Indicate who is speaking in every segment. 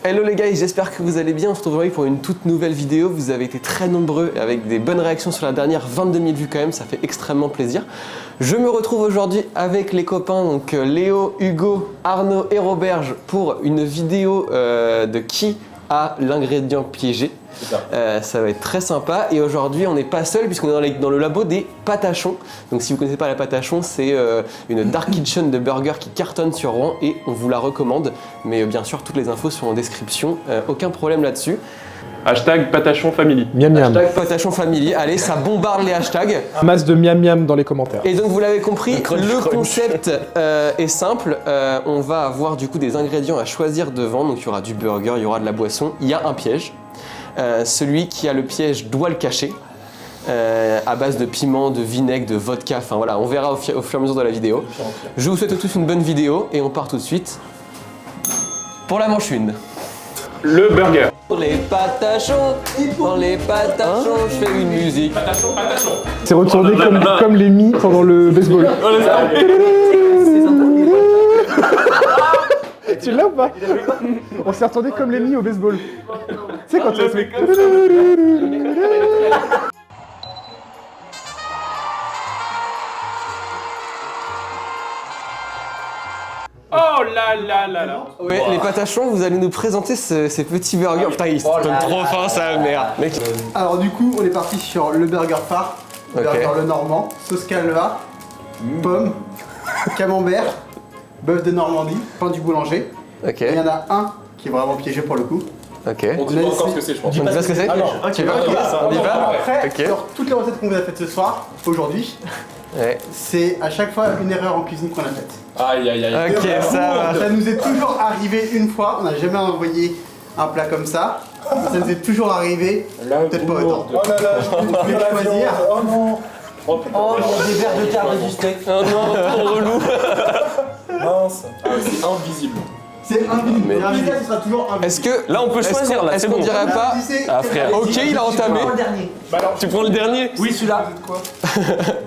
Speaker 1: Hello les gars, j'espère que vous allez bien. On se retrouve aujourd'hui pour une toute nouvelle vidéo. Vous avez été très nombreux avec des bonnes réactions sur la dernière, 22 000 vues quand même, ça fait extrêmement plaisir. Je me retrouve aujourd'hui avec les copains, donc Léo, Hugo, Arnaud et Roberge pour une vidéo de qui a l'ingrédient piégé. Ça va être très sympa et aujourd'hui on n'est pas seul puisqu'on est dans le labo des Patachons. Donc si vous ne connaissez pas la Patachon, c'est une dark kitchen de burgers qui cartonne sur Rouen et on vous la recommande. Mais bien sûr toutes les infos sont en description, aucun problème là-dessus.
Speaker 2: Hashtag Patachon Family.
Speaker 3: Miam miam.
Speaker 1: Hashtag Patachon Family, allez ça bombarde les hashtags.
Speaker 3: Un masse de miam miam dans les commentaires.
Speaker 1: Et donc vous l'avez compris,
Speaker 2: Crunch,
Speaker 1: le
Speaker 2: crunch.
Speaker 1: concept est simple. On va avoir du coup des ingrédients à choisir devant. Donc il y aura du burger, il y aura de la boisson, il y a un piège. Celui qui a le piège doit le cacher à base de piment, de vinaigre, de vodka, enfin voilà, on verra au fur et à mesure de la vidéo. Je vous souhaite à tous une bonne vidéo et on part tout de suite pour la manche 1.
Speaker 2: Le burger.
Speaker 1: Pour les patachons, je fais une musique.
Speaker 2: Patachon.
Speaker 3: C'est retourné comme les mi pendant le baseball. Tu l'as ou pas? On s'est retourné comme les mi au baseball. Tu sais quand ça se fait...
Speaker 2: Oh là là là là.
Speaker 1: Ouais, les patachons, vous allez nous présenter ces petits burgers. Putain, ils sont trop fins, ça, merde. Mec.
Speaker 4: Alors du coup, on est parti sur le burger phare, le
Speaker 1: Ok.
Speaker 4: burger le normand, sauce calva, pomme, camembert, bœuf de Normandie, pain du boulanger.
Speaker 1: Ok,
Speaker 4: Et il y en a un qui est vraiment piégé pour le coup.
Speaker 1: ok.
Speaker 2: On dit pas encore ce que c'est, je pense.
Speaker 1: On dit pas ce que c'est? Tu vas? On y va?
Speaker 4: Après,
Speaker 1: Ok.
Speaker 4: sur toutes les recettes qu'on vous a faites ce soir, aujourd'hui,
Speaker 1: Ouais.
Speaker 4: c'est à chaque fois une erreur en cuisine qu'on a faite.
Speaker 2: Aïe aïe aïe.
Speaker 1: Ok, ça va.
Speaker 4: Ça nous est toujours arrivé une fois, on n'a jamais envoyé un plat comme ça. Ça nous est toujours arrivé, peut-être pas autant.
Speaker 5: Oh là là, je
Speaker 4: Vous pouvez choisir.
Speaker 5: Oh non.
Speaker 6: Oh, il y a des verres de terre et du steak.
Speaker 1: Oh non, trop relou.
Speaker 5: Mince.
Speaker 2: C'est invisible.
Speaker 4: C'est invisible. Ce sera toujours invisible.
Speaker 1: Est-ce que
Speaker 2: Là, on peut choisir, là,
Speaker 1: Est-ce
Speaker 2: c'est
Speaker 1: qu'on
Speaker 2: bon.
Speaker 1: dirait pas?
Speaker 2: Ah, frère.
Speaker 1: Ok, il a entamé.
Speaker 6: Le dernier.
Speaker 5: Bah alors,
Speaker 2: Tu prends le dernier?
Speaker 6: Oui, celui-là.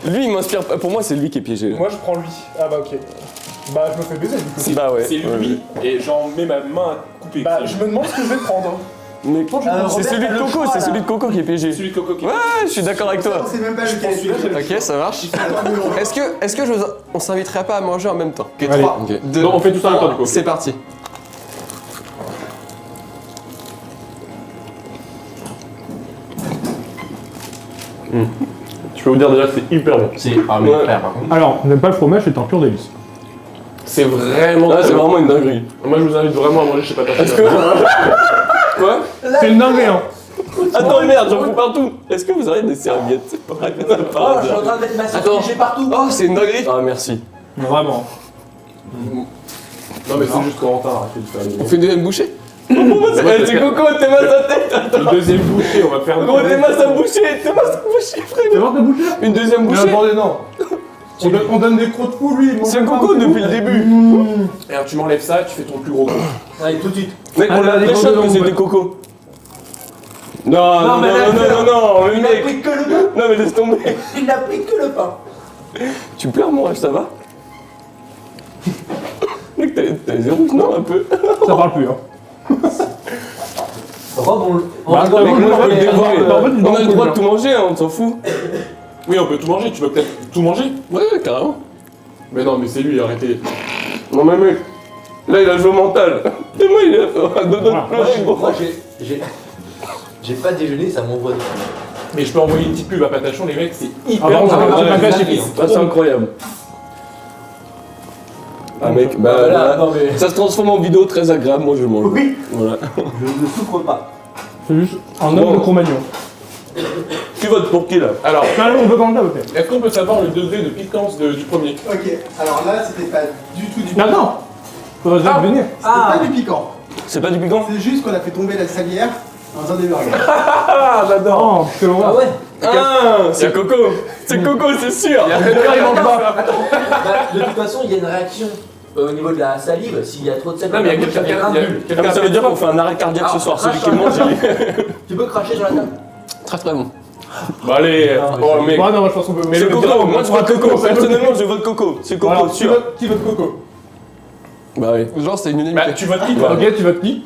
Speaker 2: Lui, il m'inspire. Pour moi, c'est lui qui est piégé.
Speaker 5: moi je prends lui. Ah bah ok. Bah je me fais baiser du coup.
Speaker 2: Bah ouais.
Speaker 7: C'est lui, et j'en mets ma main à couper.
Speaker 5: Bah je me demande ce que je vais prendre.
Speaker 2: Mais
Speaker 6: Robert,
Speaker 2: c'est celui de
Speaker 6: t'as le
Speaker 2: Coco,
Speaker 6: choix,
Speaker 2: c'est
Speaker 6: là.
Speaker 2: celui de Coco qui est piégé.
Speaker 7: Celui de Coco qui est
Speaker 2: Ouais, je suis d'accord avec toi.
Speaker 4: On sait même pas lequel.
Speaker 1: Ok, ça marche. Est-ce que on s'inviterait pas à manger en même temps? Ok,
Speaker 3: Allez.
Speaker 1: 3,
Speaker 2: Ok.
Speaker 1: 2,
Speaker 2: Non, on fait tout ça en même temps, du coup.
Speaker 1: C'est parti.
Speaker 2: Je peux vous dire déjà que c'est hyper bon.
Speaker 6: C'est ah mais frère, par contre.
Speaker 3: Alors, n'aime pas le fromage, c'est un pur délice.
Speaker 2: C'est vraiment. Ah, c'est vraiment une dinguerie. Moi, je vous invite vraiment à manger chez Patachon. Est-ce que. Quoi?
Speaker 3: C'est une dinguerie, hein.
Speaker 2: Attends, merde, j'en fous partout. Est-ce que vous auriez des serviettes?
Speaker 6: Oh, je suis en train de mettre ma sauce
Speaker 2: Attends.
Speaker 6: piégée partout.
Speaker 2: Oh, c'est une dinguerie. Ah, merci.
Speaker 3: Vraiment.
Speaker 2: Non, mais c'est juste Corentin, arrêtez de faire.
Speaker 1: On fait une deuxième bouchée?
Speaker 2: C'est Coco, t'es ma sa tête. Une deuxième bouchée, on va faire. Gros, t'es ma sa bouchée, frère.
Speaker 3: C'est bon ta bouche?
Speaker 2: Une deuxième
Speaker 3: Mais
Speaker 2: bouchée.
Speaker 3: attendez, non. On donne des crocs de fou, lui.
Speaker 2: C'est Coco depuis le début. Et alors, tu m'enlèves ça, tu fais ton plus gros con.
Speaker 6: Allez, tout de suite.
Speaker 2: Mec, on
Speaker 3: Allez,
Speaker 2: a
Speaker 3: allez,
Speaker 2: des
Speaker 3: go,
Speaker 2: shots
Speaker 3: go,
Speaker 2: que
Speaker 3: go,
Speaker 2: c'était
Speaker 3: go.
Speaker 2: Coco. Non,
Speaker 6: mais là,
Speaker 2: non,
Speaker 6: Il
Speaker 2: le
Speaker 6: n'a
Speaker 2: mec.
Speaker 6: pris que le pain.
Speaker 2: Non, mais laisse tomber.
Speaker 6: Il n'a pris que le pain.
Speaker 2: Tu pleures, mon rêve, ça va? Mec, t'as les yeux rouges, non, un peu?
Speaker 3: Ça parle plus, hein.
Speaker 6: Rob, on
Speaker 2: Bah,
Speaker 6: rigole.
Speaker 2: mec,
Speaker 6: on
Speaker 2: moi, je peux le
Speaker 6: rigole.
Speaker 2: dévorer.
Speaker 3: en fait, il
Speaker 2: On a le
Speaker 3: mange
Speaker 2: droit de
Speaker 3: bien.
Speaker 2: tout manger, hein, on s'en fout.
Speaker 7: Oui, on peut tout manger, tu veux peut-être tout manger?
Speaker 2: Ouais, carrément. Mais non, mais c'est lui, arrêtez. Non, mais mec, là, il a joué au mental. Et moi, il a un dodo de pleurer, gros.
Speaker 6: Moi, j'ai pas déjeuné, ça m'envoie des
Speaker 7: Mais je peux envoyer une petite pub à Patachon, les mecs, c'est hyper
Speaker 3: Ah bon,
Speaker 7: bon.
Speaker 3: ça va,
Speaker 7: Ouais,
Speaker 3: c'est pas
Speaker 7: c'est
Speaker 3: gâché.
Speaker 7: trop
Speaker 2: C'est
Speaker 7: bon.
Speaker 2: incroyable. Ah, mec, bah
Speaker 6: Voilà,
Speaker 2: là,
Speaker 6: non mais.
Speaker 2: ça se transforme en vidéo très agréable, moi je mange.
Speaker 6: Oui.
Speaker 2: Voilà.
Speaker 6: Je ne souffre pas.
Speaker 3: C'est juste un
Speaker 2: Bon.
Speaker 3: homme de Cro-Magnon.
Speaker 2: Qui vote pour qui là?
Speaker 7: Alors,
Speaker 3: Allez, on veut quand même ok.
Speaker 7: est-ce qu'on peut savoir le degré de piquance du premier?
Speaker 4: Ok, alors là c'était pas du tout du
Speaker 3: Mais attends. Faudrait déjà venir.
Speaker 4: C'était pas du piquant.
Speaker 2: C'est pas du piquant?
Speaker 4: C'est juste qu'on a fait tomber la salière en faisant des burgers.
Speaker 2: Ah, j'adore!
Speaker 3: Oh, que l'on
Speaker 6: Ah
Speaker 3: va.
Speaker 6: ouais.
Speaker 2: Ah, c'est Coco! C'est Coco, c'est sûr!
Speaker 3: Il mange pas.
Speaker 6: Bah, de toute façon, il y a une réaction au niveau de la salive. S'il y a trop de sel,
Speaker 7: Non, mais il y a
Speaker 6: ça fait
Speaker 7: quelqu'un
Speaker 6: un
Speaker 7: qui a-
Speaker 6: nul.
Speaker 2: Ah, mais ça veut dire qu'on fait un arrêt cardiaque ce soir, celui qui mange,
Speaker 6: Tu peux cracher sur la table.
Speaker 1: Très très bon.
Speaker 7: Bah allez, oh mec.
Speaker 3: Ouais, non, moi je pense qu'on peut. Mais
Speaker 2: C'est
Speaker 3: le
Speaker 2: Coco, moi je vote Coco, personnellement je vote Coco, c'est Coco,
Speaker 3: Alors,
Speaker 2: sûr.
Speaker 3: qui vote Coco?
Speaker 2: Bah oui.
Speaker 1: Genre c'est une
Speaker 7: Bah
Speaker 1: unanimité.
Speaker 7: tu votes qui toi?
Speaker 3: Ok, tu votes qui?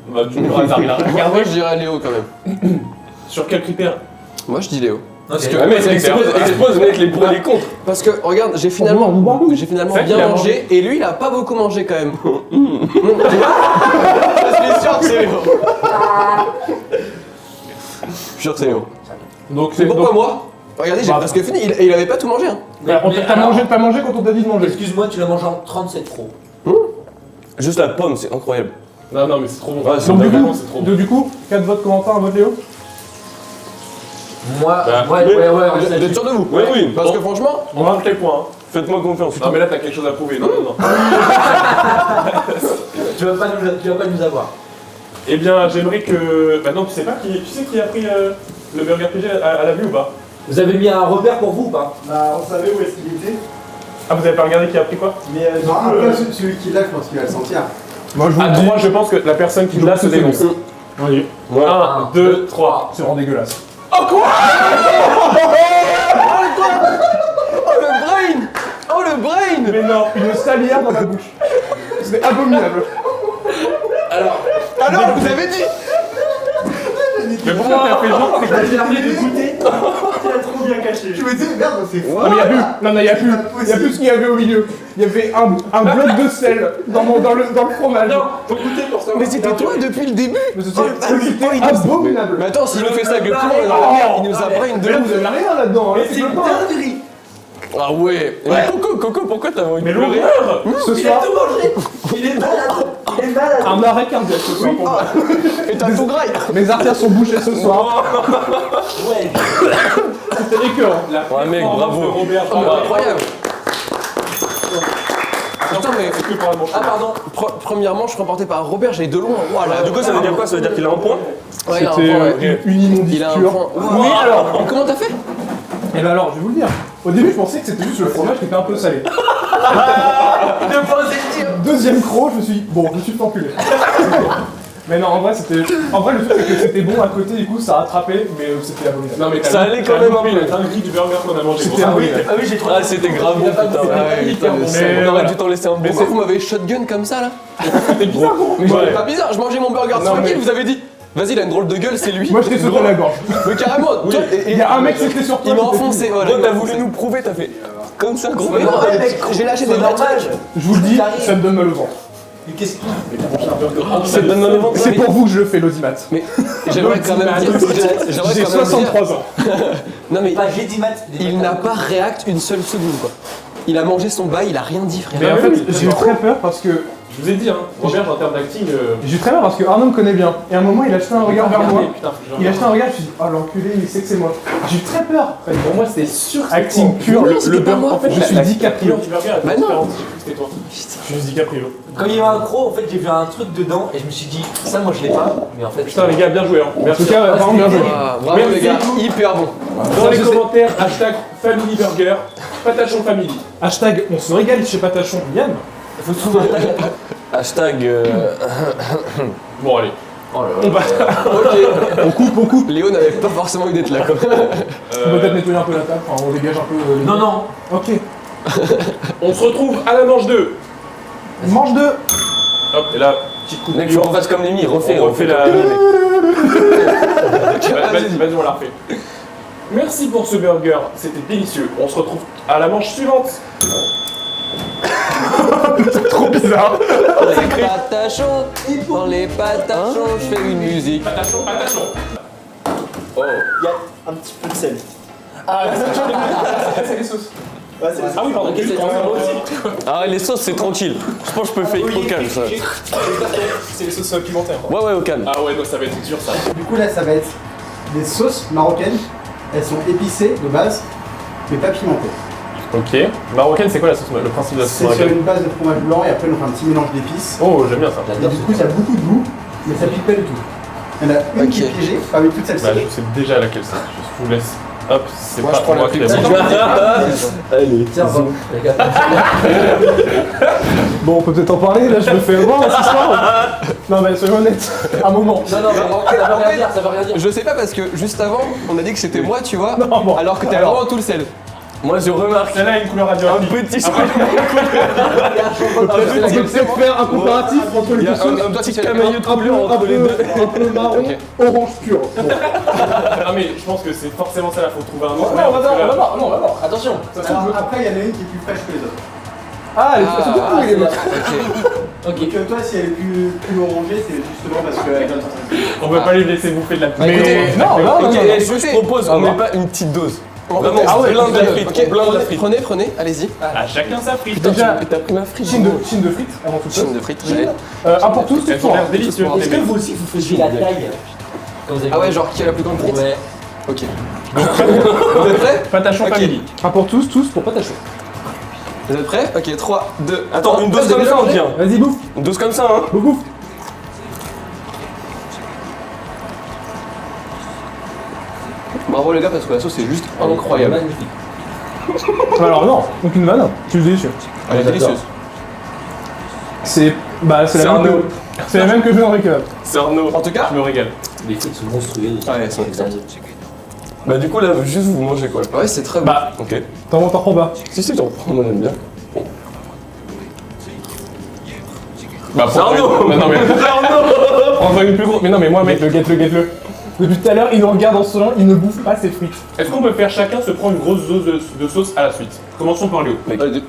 Speaker 7: Bah, tu me hasard, il a regardé.
Speaker 1: Moi je dirais Léo quand même.
Speaker 7: Sur quel critère?
Speaker 1: Moi je dis Léo.
Speaker 6: Parce
Speaker 7: Ouais, mais c'est expose mettre les pour et les contre.
Speaker 1: Parce que regarde, j'ai finalement
Speaker 7: C'est vrai qu'il
Speaker 1: bien
Speaker 7: a
Speaker 1: mangé et lui il a pas beaucoup mangé quand même. Je suis sûr que c'est Léo. Je suis sûr que c'est Léo.
Speaker 7: Donc
Speaker 1: C'est pourquoi moi? Regardez, j'ai presque fini, il avait pas tout mangé. Hein.
Speaker 3: T'as mangé quand on t'a dit de manger.
Speaker 6: Excuse-moi, tu l'as mangé en 37 trop.
Speaker 2: Juste la pomme, c'est incroyable.
Speaker 7: Non, mais c'est trop bon.
Speaker 2: Ouais,
Speaker 3: Donc
Speaker 7: c'est trop bon.
Speaker 3: du coup, 4 votes Corentin, un vote Léo.
Speaker 6: Moi,
Speaker 7: Bah,
Speaker 6: ouais,
Speaker 1: Vous êtes sûr de vous?
Speaker 2: Ouais, oui.
Speaker 1: Parce que franchement,
Speaker 7: On marque les points.
Speaker 2: Faites-moi confiance.
Speaker 7: Non, mais là, t'as quelque chose à prouver. Non.
Speaker 6: tu vas pas nous avoir.
Speaker 7: Eh bien, j'aimerais que. Maintenant, tu sais qui a pris le burger PG à la vue ou pas?
Speaker 6: Vous avez mis un repère pour vous ou pas?
Speaker 4: Bah, on savait où est-ce qu'il était.
Speaker 7: Ah, vous avez pas regardé qui a pris quoi?
Speaker 4: Mais non, après, celui qui l'a, je pense qu'il va le sentir.
Speaker 3: Moi je vous le dis,
Speaker 7: Moi, je pense que la personne qui l'a se dénonce.
Speaker 3: Allez,
Speaker 7: 1, 2, 3.
Speaker 3: c'est vraiment dégueulasse.
Speaker 1: oh le brain! Oh le brain!
Speaker 3: Mais non, une salière dans ma bouche. C'est abominable.
Speaker 1: Alors, vous avez dit!
Speaker 7: Mais pourquoi t'as fait genre?
Speaker 4: J'ai terminé de goûter. Tu l'as trop bien caché. Je me dis, merde, c'est fou.
Speaker 3: Non mais y'a plus, non, y'a plus ce qu'il y avait au milieu. Il y avait un bloc de sel dans le fromage.
Speaker 7: Faut goûter pour savoir.
Speaker 1: Mais c'était toi depuis le début!
Speaker 3: Mais c'était abominable.
Speaker 1: Mais attends, s'il nous fait ça avec le piment, il nous a brain de
Speaker 3: Mais là
Speaker 1: ouf!
Speaker 3: vous avez rien là-dedans, hein.
Speaker 6: C'est une dinguerie.
Speaker 1: Ah ouais! Mais Coco, pourquoi t'as envie de
Speaker 7: Mais
Speaker 1: pleurer?
Speaker 7: l'horreur!
Speaker 3: Ce
Speaker 6: Il a
Speaker 3: soir,
Speaker 6: tout mangé. Il est malade. Il est malade.
Speaker 3: un arrêt cardiaque ce soir pour moi.
Speaker 1: Et t'as tout graille!
Speaker 3: Mes artères sont bouchées ce soir.
Speaker 6: Ouais.
Speaker 3: C'était écœurant.
Speaker 2: Ouais, mec, bravo.
Speaker 7: Robert,
Speaker 1: Oh, mais incroyable! Putain, mais.
Speaker 7: C'est que pour la manche.
Speaker 6: Ah pardon.
Speaker 1: Première manche remportée par Robert, j'ai de loin. Voilà.
Speaker 2: Du coup, ça veut dire quoi? Ça veut dire qu'il a un point?
Speaker 1: Ouais, il a un
Speaker 3: C'était
Speaker 1: point, ouais.
Speaker 3: une
Speaker 1: Il a un
Speaker 3: immondisture.
Speaker 1: point.
Speaker 3: Mais alors,
Speaker 1: Comment t'as fait?
Speaker 3: et ben alors, je vais vous le dire. Au début, je pensais que c'était juste le fromage qui était un peu salé. Deuxième croc, je me suis dit, bon, je me suis fait enculer. Mais non, en vrai, le truc, c'est que c'était bon à côté, du coup, ça a rattrapé, mais c'était abominable.
Speaker 7: Non, mais
Speaker 2: Ça allait quand même un peu.
Speaker 7: la dinguerie du burger qu'on a mangé.
Speaker 3: C'était
Speaker 7: Ah oui,
Speaker 3: abominable.
Speaker 6: Ah oui, j'ai trop.
Speaker 2: Ah, c'était grave bon, putain.
Speaker 1: Ouais, putain, mais
Speaker 3: Mais
Speaker 1: on aurait
Speaker 3: voilà.
Speaker 1: dû t'en laisser un bon. Pourquoi vous m'avez shotgun comme ça là?
Speaker 7: c'était bizarre, gros.
Speaker 1: Mais j'étais pas bizarre, je mangeais mon burger
Speaker 3: Non,
Speaker 1: tranquille,
Speaker 3: mais-
Speaker 1: vous avez dit vas-y, il a une drôle de gueule, c'est lui.
Speaker 3: Moi, je t'ai sauté la gorge.
Speaker 1: Mais carrément, toi,
Speaker 3: Il y a un mec qui était sur toi.
Speaker 1: il m'a
Speaker 3: c'était
Speaker 1: enfoncé,
Speaker 3: fini.
Speaker 1: voilà.
Speaker 2: Toi, t'as voulu nous prouver, t'as fait comme ça, gros.
Speaker 1: Mais non, j'ai lâché des vrais trucs.
Speaker 3: Je vous le dis, ça me donne mal au ventre.
Speaker 6: Mais qu'est-ce qu'il
Speaker 2: Ça te donne mal au ventre.
Speaker 3: C'est pour vous que je fais l'audimat.
Speaker 1: Mais j'aimerais quand même dire. J'aimerais
Speaker 3: J'ai
Speaker 1: quand même dire.
Speaker 3: 63 ans.
Speaker 1: Non mais
Speaker 6: Pas j'ai dit maths.
Speaker 1: il n'a pas réact une seule seconde quoi. Il a mangé son bail, il a rien dit frère.
Speaker 3: Mais en fait, j'ai eu très peur parce que
Speaker 7: Je vous ai dit, hein, Robert, en termes d'acting.
Speaker 3: J'ai eu très peur parce que Arnaud me connaît bien. Et à un moment, il a jeté un regard vers moi.
Speaker 7: Putain, faut que je
Speaker 3: Il a jeté un regard, je me suis dit, oh l'enculé, il sait que c'est moi. J'ai eu très peur.
Speaker 7: Pour moi, c'était sûr que
Speaker 3: Acting
Speaker 7: toi.
Speaker 3: pur.
Speaker 1: Non, c'était pas moi.
Speaker 7: En fait,
Speaker 3: Je suis DiCaprio.
Speaker 7: Du burger,
Speaker 1: Bah
Speaker 7: elle
Speaker 1: non.
Speaker 7: différente. J'ai cru que c'était toi. Je suis DiCaprio.
Speaker 6: Quand il y a eu un croc, en fait, j'ai vu un truc dedans et je me suis dit, ça, moi, je l'ai pas. Mais en fait,
Speaker 7: Putain, les gars, bien joué. Hein.
Speaker 3: En
Speaker 7: Merci.
Speaker 3: tout cas, vraiment bien joué.
Speaker 1: Ah, bravo
Speaker 7: Merci.
Speaker 1: les gars, hyper bon.
Speaker 7: Dans les commentaires, hashtag Family Burger, Patachon Family.
Speaker 3: Hashtag on se régale chez Patachon. Yann.
Speaker 6: il faut trouver un tag.
Speaker 2: Hashtag.
Speaker 7: Bon, allez.
Speaker 6: Oh là là.
Speaker 1: Ok. On coupe. Léo n'avait pas forcément eu d'être là quoi.
Speaker 3: On peut peut-être nettoyer un peu la table, enfin, on dégage un peu. les-
Speaker 6: Non, non.
Speaker 3: Ok.
Speaker 7: On se retrouve à la manche 2.
Speaker 3: Mange deux.
Speaker 7: Hop, et là, petite coupe.
Speaker 2: Mec, faut qu'on fasse comme Lémi, refais,
Speaker 7: On refait la.
Speaker 2: mec.
Speaker 7: Vas-y, on la refait. Merci pour ce burger, c'était délicieux. On se retrouve à la manche suivante.
Speaker 3: Trop bizarre.
Speaker 1: Les patachons, dans les patachons, je fais une musique.
Speaker 7: Patachon, patachon.
Speaker 2: Oh.
Speaker 4: Il y a un petit peu de sel.
Speaker 3: C'est les sauces.
Speaker 4: Ouais, c'est
Speaker 7: Ah oui, pardon,
Speaker 1: Ok, c'est
Speaker 7: quand même
Speaker 1: bon.
Speaker 7: aussi.
Speaker 2: Ah, les sauces, c'est tranquille. Je pense que je peux faire au calme, ça.
Speaker 3: C'est les sauces pimentaires.
Speaker 2: Ouais, au calme.
Speaker 7: Ah ouais, non, ça va être dur ça.
Speaker 4: Du coup, là, ça va être des sauces marocaines. Elles sont épicées de base, mais pas pimentées.
Speaker 7: Ok. Marocaine, c'est quoi la sauce, le principe de la sauce
Speaker 4: C'est sur
Speaker 7: marocaine?
Speaker 4: une base de fromage blanc et après, on fait un petit mélange d'épices.
Speaker 7: Oh, j'aime bien ça.
Speaker 4: Et du coup, ça a beaucoup de goût, mais ça pique pas du tout. Il y en a une qui est
Speaker 1: Ok.
Speaker 4: piégée parmi toutes celles-ci.
Speaker 7: Bah, je sais déjà laquelle c'est. Je vous laisse. Hop, c'est
Speaker 1: Moi,
Speaker 7: pas
Speaker 1: je prends la
Speaker 7: moi qui
Speaker 1: plus
Speaker 7: l'ai
Speaker 1: petite.
Speaker 7: mangé.
Speaker 2: Allez.
Speaker 6: Tiens, bon, les gars.
Speaker 3: Bon, on peut peut-être en parler, là je me fais avoir ce soir. Non mais soyons honnêtes, un moment.
Speaker 6: Non, non, mais ça veut rien dire, ça veut rien dire.
Speaker 1: Je sais pas parce que juste avant, on a dit que c'était moi, tu vois,
Speaker 3: Non, bon.
Speaker 1: alors que t'as
Speaker 3: Alors.
Speaker 1: vraiment tout le sel.
Speaker 2: Moi je remarque
Speaker 7: Celle-là a une couleur
Speaker 2: un
Speaker 7: radioactive.
Speaker 2: petit
Speaker 1: Ah,
Speaker 3: On peut peut-être faire un comparatif entre les
Speaker 2: Il y
Speaker 3: deux
Speaker 2: a
Speaker 3: sauces.
Speaker 2: un petit camailleux de couleur entre les deux.
Speaker 3: Un peu marron,
Speaker 1: Ok.
Speaker 3: orange pur. Bon.
Speaker 7: Ah mais je pense que c'est forcément ça, là, faut trouver un autre.
Speaker 3: On va voir, on va voir.
Speaker 6: Attention.
Speaker 3: Ça se trouve,
Speaker 4: Alors, après, il y en a une qui est plus fraîche que les autres.
Speaker 3: Ah, elle est
Speaker 1: Ah,
Speaker 3: c'est beaucoup, il est
Speaker 6: c'est
Speaker 3: bon.
Speaker 1: Ok.
Speaker 6: Ok.
Speaker 4: Donc toi, si elle est plus orangée, c'est justement parce qu'elle donne
Speaker 7: On peut pas lui laisser bouffer de la pizza.
Speaker 1: écoutez,
Speaker 2: Ok,
Speaker 1: non,
Speaker 2: je propose, on met pas une petite dose. Vraiment,
Speaker 1: Ah ouais,
Speaker 2: plein de
Speaker 1: ok,
Speaker 2: frites,
Speaker 1: ok,
Speaker 2: plein de frites.
Speaker 1: prenez, allez-y.
Speaker 7: Ah, chacun sa frite.
Speaker 3: Déjà,
Speaker 2: T'as pris ma frite.
Speaker 3: chine de frites avant toute chose.
Speaker 1: Chine de frites, ouais.
Speaker 3: Un pour tous, tout
Speaker 7: Elles ont
Speaker 3: pour
Speaker 7: l'air
Speaker 3: un.
Speaker 7: délicieuses.
Speaker 6: Est-ce que vous aussi vous faisiez la taille quand vous avez
Speaker 1: Ah ouais, genre qui a la plus grande frite?
Speaker 6: Ouais.
Speaker 1: Ok. Vous êtes prêts?
Speaker 7: Patachon
Speaker 1: Ok.
Speaker 7: family.
Speaker 3: Un pour tous pour pas tâcher.
Speaker 1: Vous êtes prêts? Ok, 3, 2.
Speaker 2: Attends, une dose comme ça, on tient.
Speaker 3: Vas-y, bouffe,
Speaker 2: Une dose comme ça, hein.
Speaker 3: bouffe.
Speaker 1: Bravo les gars, parce que la sauce est juste incroyable.
Speaker 6: Magnifique.
Speaker 3: Alors non, aucune vanne, c'est délicieux.
Speaker 1: Elle est délicieuse.
Speaker 3: C'est la
Speaker 2: C'est
Speaker 3: même
Speaker 2: Arnaud.
Speaker 3: que c'est la même que je viens de kebab.
Speaker 2: C'est Arnaud.
Speaker 1: En tout cas,
Speaker 7: Je me régale.
Speaker 6: Les frites sont monstrueuses.
Speaker 1: Ouais, elles sont excellentes.
Speaker 2: Bah du coup là, juste vous mangez quoi?
Speaker 1: ouais, c'est très bon.
Speaker 3: Bah,
Speaker 2: Ok.
Speaker 3: t'en reprends pas.
Speaker 2: Si, j'en prends, moi j'aime bien.
Speaker 7: Bah,
Speaker 2: C'est Arnaud.
Speaker 7: Non, mais.
Speaker 3: On va une plus grosse. Mais non, mais moi, mec, le guette-le. Depuis tout à l'heure, il nous regarde en souriant, il ne bouffe pas ses frites.
Speaker 7: Est-ce qu'on peut faire chacun se prendre une grosse dose de sauce à la suite? Commençons par Léo.
Speaker 1: Allez,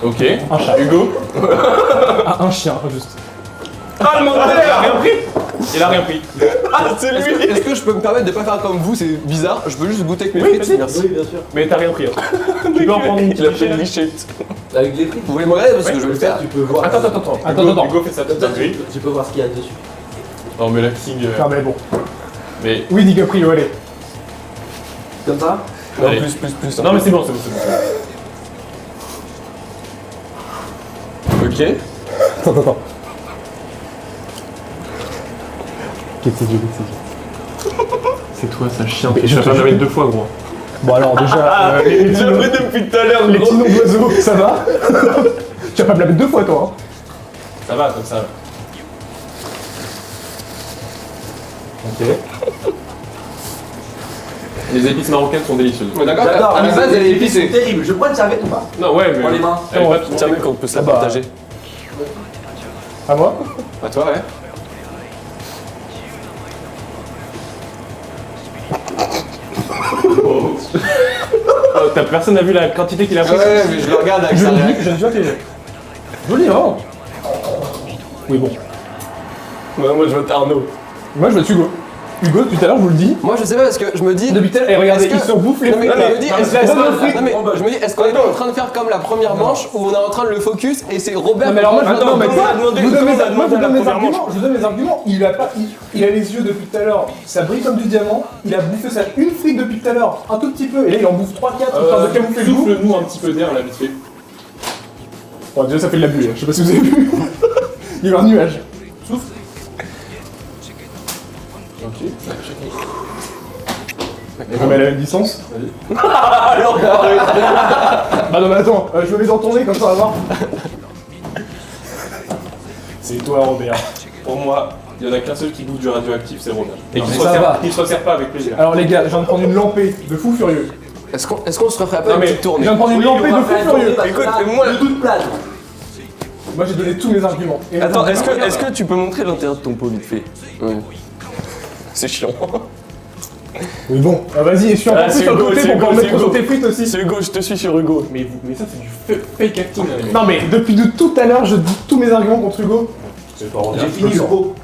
Speaker 7: Ok.
Speaker 3: Un chat.
Speaker 7: Hugo.
Speaker 3: Ah, un chien, juste.
Speaker 7: Ah, le menteur, il a rien pris. Il a rien pris.
Speaker 2: Ah, c'est lui.
Speaker 1: Est-ce que je peux me permettre de pas faire comme vous? C'est bizarre. Je peux juste goûter avec mes
Speaker 7: Oui,
Speaker 1: frites.
Speaker 7: vas-y.
Speaker 1: Merci.
Speaker 6: Oui, bien sûr.
Speaker 7: Mais t'as rien pris. Hein. Tu peux en prendre une
Speaker 2: Il a
Speaker 7: petite
Speaker 2: fait une
Speaker 7: lichée, là.
Speaker 2: lichette.
Speaker 6: Avec les frites.
Speaker 1: Vous voulez me regarder parce que je vais le faire.
Speaker 6: Tu peux voir.
Speaker 7: Attends.
Speaker 3: Attends.
Speaker 7: Hugo fait sa
Speaker 6: Comme
Speaker 7: petite
Speaker 6: ça,
Speaker 7: dinguerie.
Speaker 6: tu peux voir ce qu'il y a dessus.
Speaker 7: Non, mais l'acting.
Speaker 3: Ah, mais bon.
Speaker 7: Mais.
Speaker 3: Oui, DiCaprio, allez.
Speaker 6: Comme ça.
Speaker 2: Non,
Speaker 7: Allez.
Speaker 2: plus.
Speaker 7: Non, mais c'est bon, c'est bon.
Speaker 2: Ok.
Speaker 3: Attends. Qu'est-ce que
Speaker 7: C'est toi, ça chien.
Speaker 3: Mais
Speaker 7: Je
Speaker 3: je
Speaker 7: vais
Speaker 3: te
Speaker 7: faire
Speaker 3: jure.
Speaker 7: jamais 2 fois, gros.
Speaker 3: Bon, alors, déjà, les
Speaker 2: J'ai appris depuis tout à l'heure,
Speaker 3: petits
Speaker 2: gros.
Speaker 3: noms d'oiseaux, ça va. Tu vas pas me la mettre 2 fois, toi. Hein.
Speaker 7: Ça va, comme ça.
Speaker 3: Ok.
Speaker 7: Les épices marocaines sont délicieuses.
Speaker 1: Ouais, d'accord.
Speaker 6: J'adore.
Speaker 1: À la base, elle est épicée.
Speaker 6: C'est terrible. Je prends une serviette ou pas?
Speaker 7: Non, ouais, mais.
Speaker 6: Prends les mains.
Speaker 7: Elle est pas trop-
Speaker 2: Tiens, mec, on peut se la
Speaker 3: Bah.
Speaker 2: partager.
Speaker 3: À moi.
Speaker 1: À toi, ouais.
Speaker 7: Oh, t'as personne n'a vu la quantité qu'il a pris?
Speaker 1: Ouais, mais je le regarde avec
Speaker 3: Je
Speaker 1: sa
Speaker 3: le dis,
Speaker 1: réaction.
Speaker 3: je le dis, ok. Joli, vraiment. Oui, bon.
Speaker 2: Ouais, moi je vote Arnaud.
Speaker 3: Moi, je vais Hugo. Hugo, depuis tout à l'heure, je vous le dis.
Speaker 1: Moi, je sais pas parce que je me dis.
Speaker 3: Depuis tout à l'heure, et regardez,
Speaker 1: Est-ce que-
Speaker 3: ils se bouffent les
Speaker 1: Non, mais
Speaker 3: frites.
Speaker 1: je me dis, est-ce
Speaker 3: mais
Speaker 1: que-
Speaker 3: c'est pas
Speaker 1: non,
Speaker 3: frites.
Speaker 1: mais je me dis, est-ce qu'on est pas en train de faire comme la première manche où on est en train de le focus et c'est Robert.
Speaker 3: Non mais alors moi je
Speaker 2: Attends,
Speaker 3: mais
Speaker 2: comment
Speaker 3: quoi
Speaker 2: on a demandé-
Speaker 3: je vous donne
Speaker 2: comment
Speaker 3: mes
Speaker 2: on a
Speaker 3: moi, je
Speaker 2: demandé
Speaker 3: vous donne
Speaker 2: la
Speaker 3: mes
Speaker 2: première
Speaker 3: arguments, je vous donne mes arguments. Il a les yeux depuis tout à l'heure, ça brille comme du diamant, il a bouffé ça une frite depuis tout à l'heure, un tout petit peu, et là il en bouffe 3-4 histoire de camoufler le goût.
Speaker 7: Souffle-nous un petit peu d'air, là, vite fait.
Speaker 3: Bon déjà ça fait de la bulle, je sais pas si vous avez vu. Il y a eu un nuage. Souffle.
Speaker 7: Ok.
Speaker 3: On met à la même distance.
Speaker 2: Alors,
Speaker 3: Bah non mais attends, je me mets dans ton nez comme ça on va voir.
Speaker 7: C'est toi, Robert. Pour moi, il y en a qu'un seul qui bouffe du radioactif, c'est Robert. Et qui
Speaker 3: mais
Speaker 7: se
Speaker 3: ça
Speaker 7: resserre-
Speaker 3: va.
Speaker 7: qui se resserre pas avec plaisir.
Speaker 3: Alors les gars, je viens de prendre une lampée de fou furieux.
Speaker 1: Est-ce qu'on se referait pas
Speaker 7: Non,
Speaker 1: une
Speaker 7: mais-
Speaker 1: petite
Speaker 3: Je
Speaker 1: tournée?
Speaker 3: viens de prendre une
Speaker 6: Oui,
Speaker 3: lampée
Speaker 6: on va
Speaker 3: de fou
Speaker 6: faire une tournée
Speaker 3: furieux.
Speaker 6: parce que
Speaker 2: Écoute,
Speaker 6: là,
Speaker 2: moi-
Speaker 6: le doute plane.
Speaker 3: Moi j'ai donné tous mes arguments. Et les
Speaker 2: Attends,
Speaker 3: arguments,
Speaker 2: est-ce que tu peux montrer l'intérieur de ton pot vite fait? C'est chiant.
Speaker 3: Oui bon, vas-y, essuie
Speaker 2: Ah,
Speaker 3: un peu
Speaker 2: c'est
Speaker 3: sur le
Speaker 2: Hugo,
Speaker 3: côté
Speaker 2: c'est
Speaker 3: pour
Speaker 2: Hugo,
Speaker 3: pouvoir
Speaker 2: c'est
Speaker 3: mettre
Speaker 2: Hugo.
Speaker 3: sur tes frites aussi.
Speaker 2: C'est Hugo, je te suis sur Hugo.
Speaker 7: Mais ça, c'est du fake acting, là, les mecs.
Speaker 3: Non mais depuis de tout à l'heure, je dis tous mes arguments contre Hugo.
Speaker 7: C'est pas Robert.
Speaker 6: J'ai fini le pot.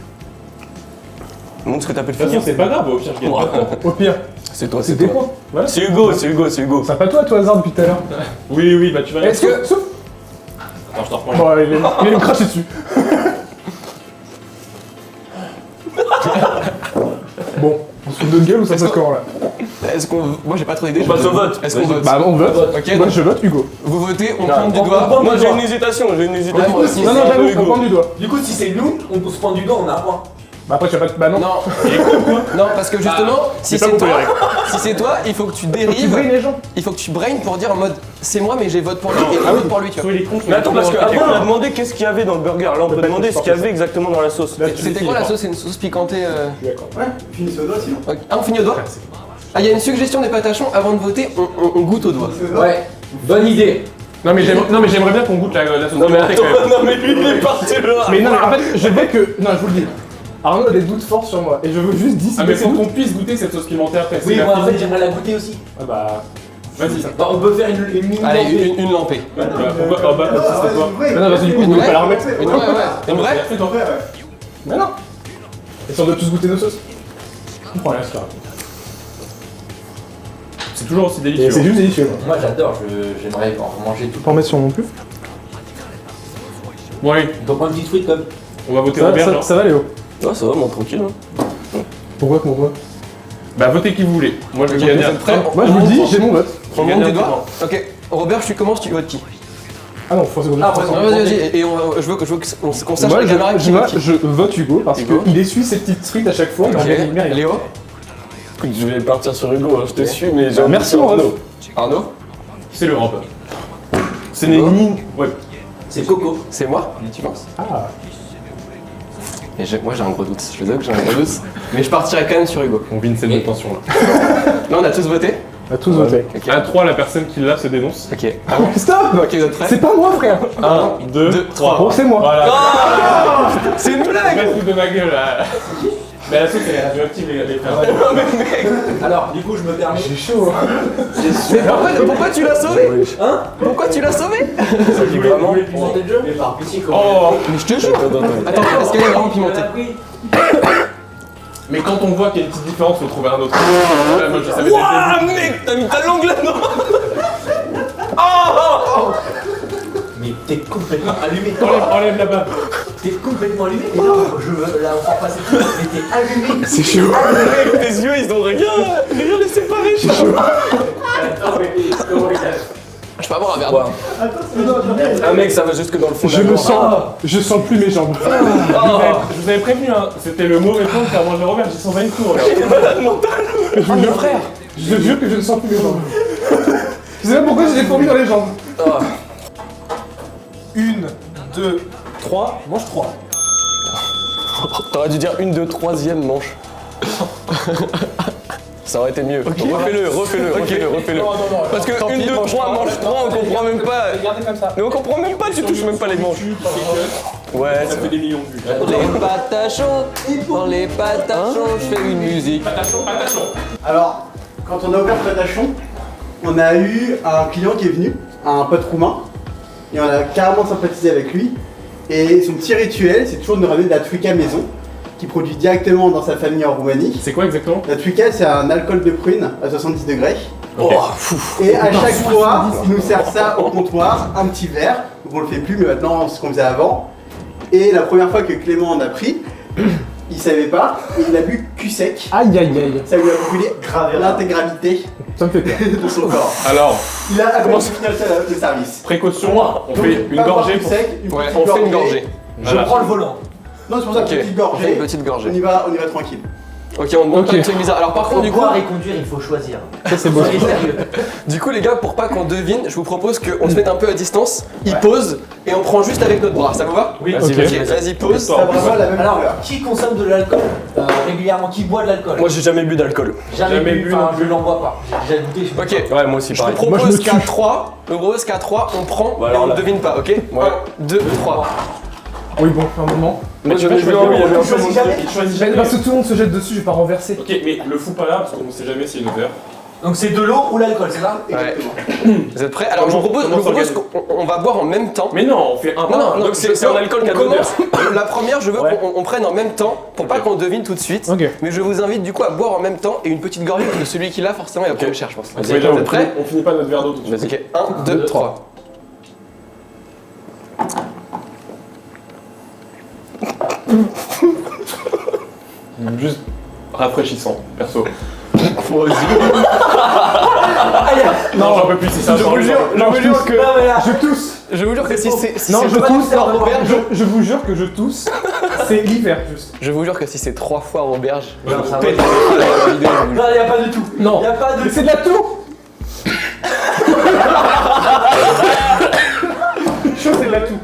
Speaker 2: Montre ce que t'appelles
Speaker 7: De toute façon,
Speaker 2: finir.
Speaker 7: c'est pas grave, au pire, je gagne pas de points.
Speaker 3: Au pire,
Speaker 2: C'est toi,
Speaker 3: c'est
Speaker 2: c'est
Speaker 3: tes
Speaker 2: toi.
Speaker 3: points. Voilà.
Speaker 2: C'est Hugo, c'est Hugo, c'est Hugo.
Speaker 3: Ça pas toi, toi hasard depuis tout à l'heure.
Speaker 7: Oui, bah tu vas.
Speaker 3: Est-ce que. Sauf.
Speaker 7: Attends, je t'en reprends.
Speaker 3: Bon, il allait me cracher dessus. Bon, on se fout de notre gueule ou ça se passe comment là?
Speaker 1: Est-ce qu'on. Moi, j'ai pas trop d'idées.
Speaker 2: On passe au vote.
Speaker 1: Est-ce qu'on vote?
Speaker 3: Bah, on vote.
Speaker 1: Ok,
Speaker 3: Moi
Speaker 1: donc
Speaker 3: je vote Hugo.
Speaker 1: vous votez, on
Speaker 2: Non,
Speaker 1: pointe du
Speaker 2: on
Speaker 1: doigt.
Speaker 2: pointe- Moi j'ai une hésitation, j'ai une hésitation.
Speaker 1: Ouais, moi aussi.
Speaker 3: Non, non,
Speaker 2: C'est un
Speaker 3: j'avoue,
Speaker 2: peu
Speaker 3: on
Speaker 2: Hugo.
Speaker 3: prend du doigt.
Speaker 6: Du coup, si c'est nous, on se prend du doigt, on a un point.
Speaker 3: Bah, après, tu vas pas. Bah, non.
Speaker 1: Non, non, parce que justement, si
Speaker 3: pas
Speaker 1: c'est
Speaker 3: bon pour
Speaker 1: toi,
Speaker 3: les
Speaker 1: si c'est toi, il faut que tu
Speaker 3: Tu
Speaker 1: dérives,
Speaker 3: brilles les gens.
Speaker 1: il faut que tu brain pour dire en mode c'est moi mais j'ai vote pour lui et lui vote pour lui, tu vois.
Speaker 7: Soit il est contre,
Speaker 2: Mais attends, parce
Speaker 7: soit
Speaker 2: qu'après
Speaker 7: il est
Speaker 2: on a
Speaker 7: contre.
Speaker 2: demandé qu'est-ce qu'il y avait dans le burger. Là on peut demander ce qu'il y avait exactement dans la sauce.
Speaker 3: Là, tu
Speaker 1: C'était
Speaker 3: décides,
Speaker 1: quoi la
Speaker 3: quoi.
Speaker 1: sauce? C'est une sauce piquantée.
Speaker 3: D'accord.
Speaker 4: Ouais, finis au doigt sinon.
Speaker 1: Ok. Ah, on finit au doigt? Ah, il y a une suggestion des patachons, avant de voter, on goûte au doigt.
Speaker 6: Ouais, bonne idée.
Speaker 7: Non mais j'aimerais bien qu'on goûte la sauce
Speaker 2: Non mais
Speaker 7: pimentée,
Speaker 2: attends,
Speaker 7: quand même.
Speaker 2: non mais lui il est parti là.
Speaker 3: Mais non, mais en fait, je veux que. Non, je vous le dis. Arnaud a des doutes forts sur moi et je veux juste dissiper
Speaker 7: Ah mais
Speaker 3: ces
Speaker 7: faut
Speaker 3: doutes.
Speaker 7: qu'on puisse goûter cette sauce pimentée après.
Speaker 6: Oui,
Speaker 7: c'est
Speaker 6: moi
Speaker 7: la
Speaker 6: en fait
Speaker 7: fille.
Speaker 6: j'aimerais la goûter aussi.
Speaker 7: Ah bah... Vas-y.
Speaker 6: Bah, on peut faire une mini
Speaker 1: Allez,
Speaker 6: lampée.
Speaker 1: une lampée.
Speaker 7: Bah, pourquoi ah bah, ça c'est toi.
Speaker 3: Mais non, parce que du coup, je
Speaker 1: Une
Speaker 3: ne peux
Speaker 1: vraie
Speaker 3: pas la remettre.
Speaker 1: Une vraie, ouais. Une vraie
Speaker 7: C'est toi.
Speaker 3: Mais non. Et si on doit tous goûter nos sauces? Je comprends rien, c'est pas grave.
Speaker 7: C'est toujours aussi
Speaker 3: Et
Speaker 7: délicieux.
Speaker 3: c'est juste délicieux. moi.
Speaker 6: Moi j'adore, j'aimerais en manger tout.
Speaker 3: Pas en mettre sur non plus.
Speaker 7: Bon allez,
Speaker 6: On peut prendre une petite frite comme.
Speaker 7: on va voter Robert. genre.
Speaker 3: Ça va, Léo?
Speaker 2: Ah ça va, mon tranquille.
Speaker 3: Pourquoi?
Speaker 7: Bah votez qui vous voulez. Moi je vais gagner.
Speaker 1: Vous êtes prêts?
Speaker 3: Moi, je vous le dis, j'ai mon vote.
Speaker 1: On
Speaker 7: Je vais
Speaker 1: monte des
Speaker 7: gagner un
Speaker 1: doigts. Ok. Robert, tu commences, tu votes qui?
Speaker 3: Ah non, faut que
Speaker 6: Ah,
Speaker 1: Non, vas-y, vas-y. Et je veux qu'on sache
Speaker 3: Moi,
Speaker 1: la caméra qui
Speaker 3: moi,
Speaker 1: vote qui.
Speaker 3: je vote Hugo parce
Speaker 1: Hugo.
Speaker 3: qu'il essuie ses petites frites à chaque fois. il en gagne, il
Speaker 1: Ok.
Speaker 3: mérite.
Speaker 1: Léo?
Speaker 2: Écoute, je vais partir sur Hugo, hein, je te suis, mais j'ai
Speaker 3: Merci, mon ref.
Speaker 1: Arnaud?
Speaker 7: C'est le rampe. C'est ni... Ouais.
Speaker 6: C'est Coco.
Speaker 1: C'est moi? Tu penses?
Speaker 3: Ah.
Speaker 1: Et moi j'ai un gros doute, je veux dire que j'ai un gros doute. Mais je partirai quand même sur Hugo.
Speaker 7: On vit une scène de tension là.
Speaker 1: Là on a tous voté?
Speaker 3: On a tous voté.
Speaker 1: Ok.
Speaker 7: À 3, la personne qui l'a se dénonce.
Speaker 1: Ok.
Speaker 3: Stop!
Speaker 1: Ok, vous êtes prêts?
Speaker 3: C'est pas moi, frère!
Speaker 7: 1, 2,
Speaker 1: Deux,
Speaker 7: 3.
Speaker 3: Bon, c'est moi.
Speaker 7: Voilà.
Speaker 1: C'est une
Speaker 7: Pas
Speaker 1: blague!
Speaker 7: de foutre de ma gueule là. Mais la sauce elle est radioactive les frères.
Speaker 6: Alors, du coup, je me permets.
Speaker 3: J'ai chaud.
Speaker 1: Mais pourquoi tu l'as sauvé?
Speaker 6: Hein?
Speaker 1: Pourquoi tu l'as sauvé?
Speaker 7: Vous voulez
Speaker 6: Pour
Speaker 7: pimenté
Speaker 6: monter le jeu? Mais par pitié, comment?
Speaker 7: Oh.
Speaker 1: Mais je te jure! Attends, est-ce qu'elle est vraiment pimentée?
Speaker 7: Mais quand on voit qu'il y a une petite différence, faut trouver un autre. Là, moi, je savais dès le début.
Speaker 1: Mec, t'as mis ta langue là-dedans!
Speaker 6: Mais t'es complètement allumé.
Speaker 7: Enlève la bave.
Speaker 6: T'es complètement allumé. Mais non, je veux la faire passer tout. Mais t'es allumé.
Speaker 3: C'est chaud.
Speaker 2: Tes yeux ils ont rien les séparer.
Speaker 6: Attends, mais comment il a.
Speaker 1: Je peux avoir un verre d'eau?
Speaker 2: Un mec ça va jusque dans le fond de
Speaker 3: Je
Speaker 2: la
Speaker 3: me
Speaker 2: gorge.
Speaker 3: sens. Je sens plus mes jambes.
Speaker 7: Je vous avais prévenu, hein. C'était le mauvais point de faire manger Robert, j'ai 120 tours.
Speaker 3: Je vous le frère. Je te jure que je ne sens plus mes jambes. Je sais pas pourquoi j'ai des fourmis dans les jambes. 1, 2, 3. Mange 3.
Speaker 2: T'aurais dû dire 1, 2, 3e manche. Ça aurait été mieux. Refais-le. Parce que 1, 2, 3, manche 3, on comprend même pas.
Speaker 3: Regardez comme ça.
Speaker 2: Mais on comprend même pas, tu touches même pas les manches. Ouais,
Speaker 7: Ça fait des millions de vues.
Speaker 1: Les patachons, dans les patachons, je fais une musique.
Speaker 7: Patachon.
Speaker 4: Alors, quand on a ouvert Patachon, on a eu un client qui est venu, un pote roumain, et on a carrément sympathisé avec lui. Et son petit rituel, c'est toujours de nous ramener de la Twika maison, qu'il produit directement dans sa famille en Roumanie.
Speaker 7: C'est quoi exactement?
Speaker 4: La Twika, c'est un alcool de prune à 70 degrés.
Speaker 7: Ok.
Speaker 4: Et à chaque fois, il nous sert ça au comptoir, un petit verre. Donc on le fait plus, mais maintenant, c'est ce qu'on faisait avant. Et la première fois que Clément en a pris, il savait pas, et il a bu cul sec.
Speaker 3: Aïe aïe aïe.
Speaker 4: Ça lui a brûlé l'intégralité
Speaker 3: Ça me fait peur.
Speaker 4: de son corps.
Speaker 7: Alors,
Speaker 4: Il a commencé à finir le service.
Speaker 7: précaution, on
Speaker 4: Donc,
Speaker 7: fait une
Speaker 4: pas boire
Speaker 7: gorgée
Speaker 4: cul
Speaker 7: pour...
Speaker 4: sec, une
Speaker 1: Ouais,
Speaker 4: petite
Speaker 1: on fait une
Speaker 4: gorgée.
Speaker 1: gorgée.
Speaker 6: Je
Speaker 7: Voilà.
Speaker 6: prends le volant.
Speaker 4: Non, c'est pour ça
Speaker 1: Ok,
Speaker 4: que petite
Speaker 1: on fait
Speaker 4: gorgée.
Speaker 1: une petite gorgée.
Speaker 4: On y va tranquille.
Speaker 1: Ok, on demande pas de trucs bizarres. Alors par contre,
Speaker 6: Pour
Speaker 1: du coup,
Speaker 6: boire et conduire, il faut choisir.
Speaker 3: Ça c'est beau.
Speaker 6: Soyez sérieux.
Speaker 1: les gars, pour pas qu'on devine, je vous propose qu'on se mette un peu à distance. Il pose et on prend juste avec notre bras. Ça vous va?
Speaker 7: Oui,
Speaker 3: Ok.
Speaker 1: Ok, vas-y, pose.
Speaker 4: Ça a vraiment la même
Speaker 6: Alors,
Speaker 4: couleur.
Speaker 6: qui consomme de l'alcool régulièrement? Qui boit de l'alcool?
Speaker 2: Moi j'ai jamais bu d'alcool.
Speaker 6: Jamais
Speaker 7: jamais
Speaker 6: bu,
Speaker 7: bu
Speaker 6: enfin
Speaker 7: non plus.
Speaker 6: je n'en bois pas. J'ai déjà goûté, je
Speaker 1: Ok,
Speaker 2: Ouais, moi aussi
Speaker 1: je vous
Speaker 2: pareil.
Speaker 3: Moi, je
Speaker 1: propose
Speaker 3: me
Speaker 1: qu'à
Speaker 3: tue.
Speaker 1: 3, on prend
Speaker 2: Bah,
Speaker 1: et
Speaker 2: alors
Speaker 1: on ne
Speaker 2: là.
Speaker 1: devine pas, ok? 1, 2, 3.
Speaker 3: Oui, bon, un moment.
Speaker 2: Mais j'en ai vu un où il y avait un peu
Speaker 6: choisis jamais.
Speaker 7: Il choisit
Speaker 3: Mais
Speaker 7: jamais.
Speaker 3: parce que tout le monde se jette dessus, je vais pas renverser.
Speaker 7: Ok, mais le fous pas là, parce qu'on ne sait jamais s'il y a une odeur.
Speaker 6: Donc c'est de l'eau ou l'alcool, c'est ça?
Speaker 4: Exactement.
Speaker 1: Vous êtes prêts? Alors je vous propose qu'on va boire en même temps.
Speaker 7: Mais non, on fait un par un.
Speaker 1: donc
Speaker 2: c'est un alcool qui a de
Speaker 1: on commence. La première, je veux
Speaker 2: Ouais.
Speaker 1: qu'on prenne en même temps pour pas
Speaker 7: Ok.
Speaker 1: qu'on devine tout de suite.
Speaker 3: Ok.
Speaker 1: Mais je vous invite du coup à boire en même temps et une petite gorgée de celui qui l'a forcément il va prendre cher, je pense.
Speaker 7: Oui,
Speaker 1: Vous
Speaker 7: là,
Speaker 1: êtes prêts?
Speaker 7: on finit pas notre verre d'eau tout de suite.
Speaker 1: Ok, 1, 2, 3.
Speaker 7: Juste rafraîchissant, perso. Non, j'en peux plus, c'est ça.
Speaker 3: Je vous jure que.
Speaker 6: Non mais là,
Speaker 3: Je tousse.
Speaker 1: Je vous jure que si c'est
Speaker 3: Non, je
Speaker 6: pas
Speaker 3: tousse.
Speaker 6: tout faire de
Speaker 1: Robert,
Speaker 3: Je vous jure que je tousse. C'est l'hiver juste.
Speaker 1: je vous jure que si c'est 3 fois Roberge, je
Speaker 6: Non,
Speaker 1: vous
Speaker 6: ça
Speaker 1: pète
Speaker 6: va.
Speaker 1: la vidéo. je vous le jure.
Speaker 6: non, y a pas de tout.
Speaker 3: Non.
Speaker 6: Y a pas de
Speaker 3: Mais c'est de la toux. Chaud, c'est de la toux.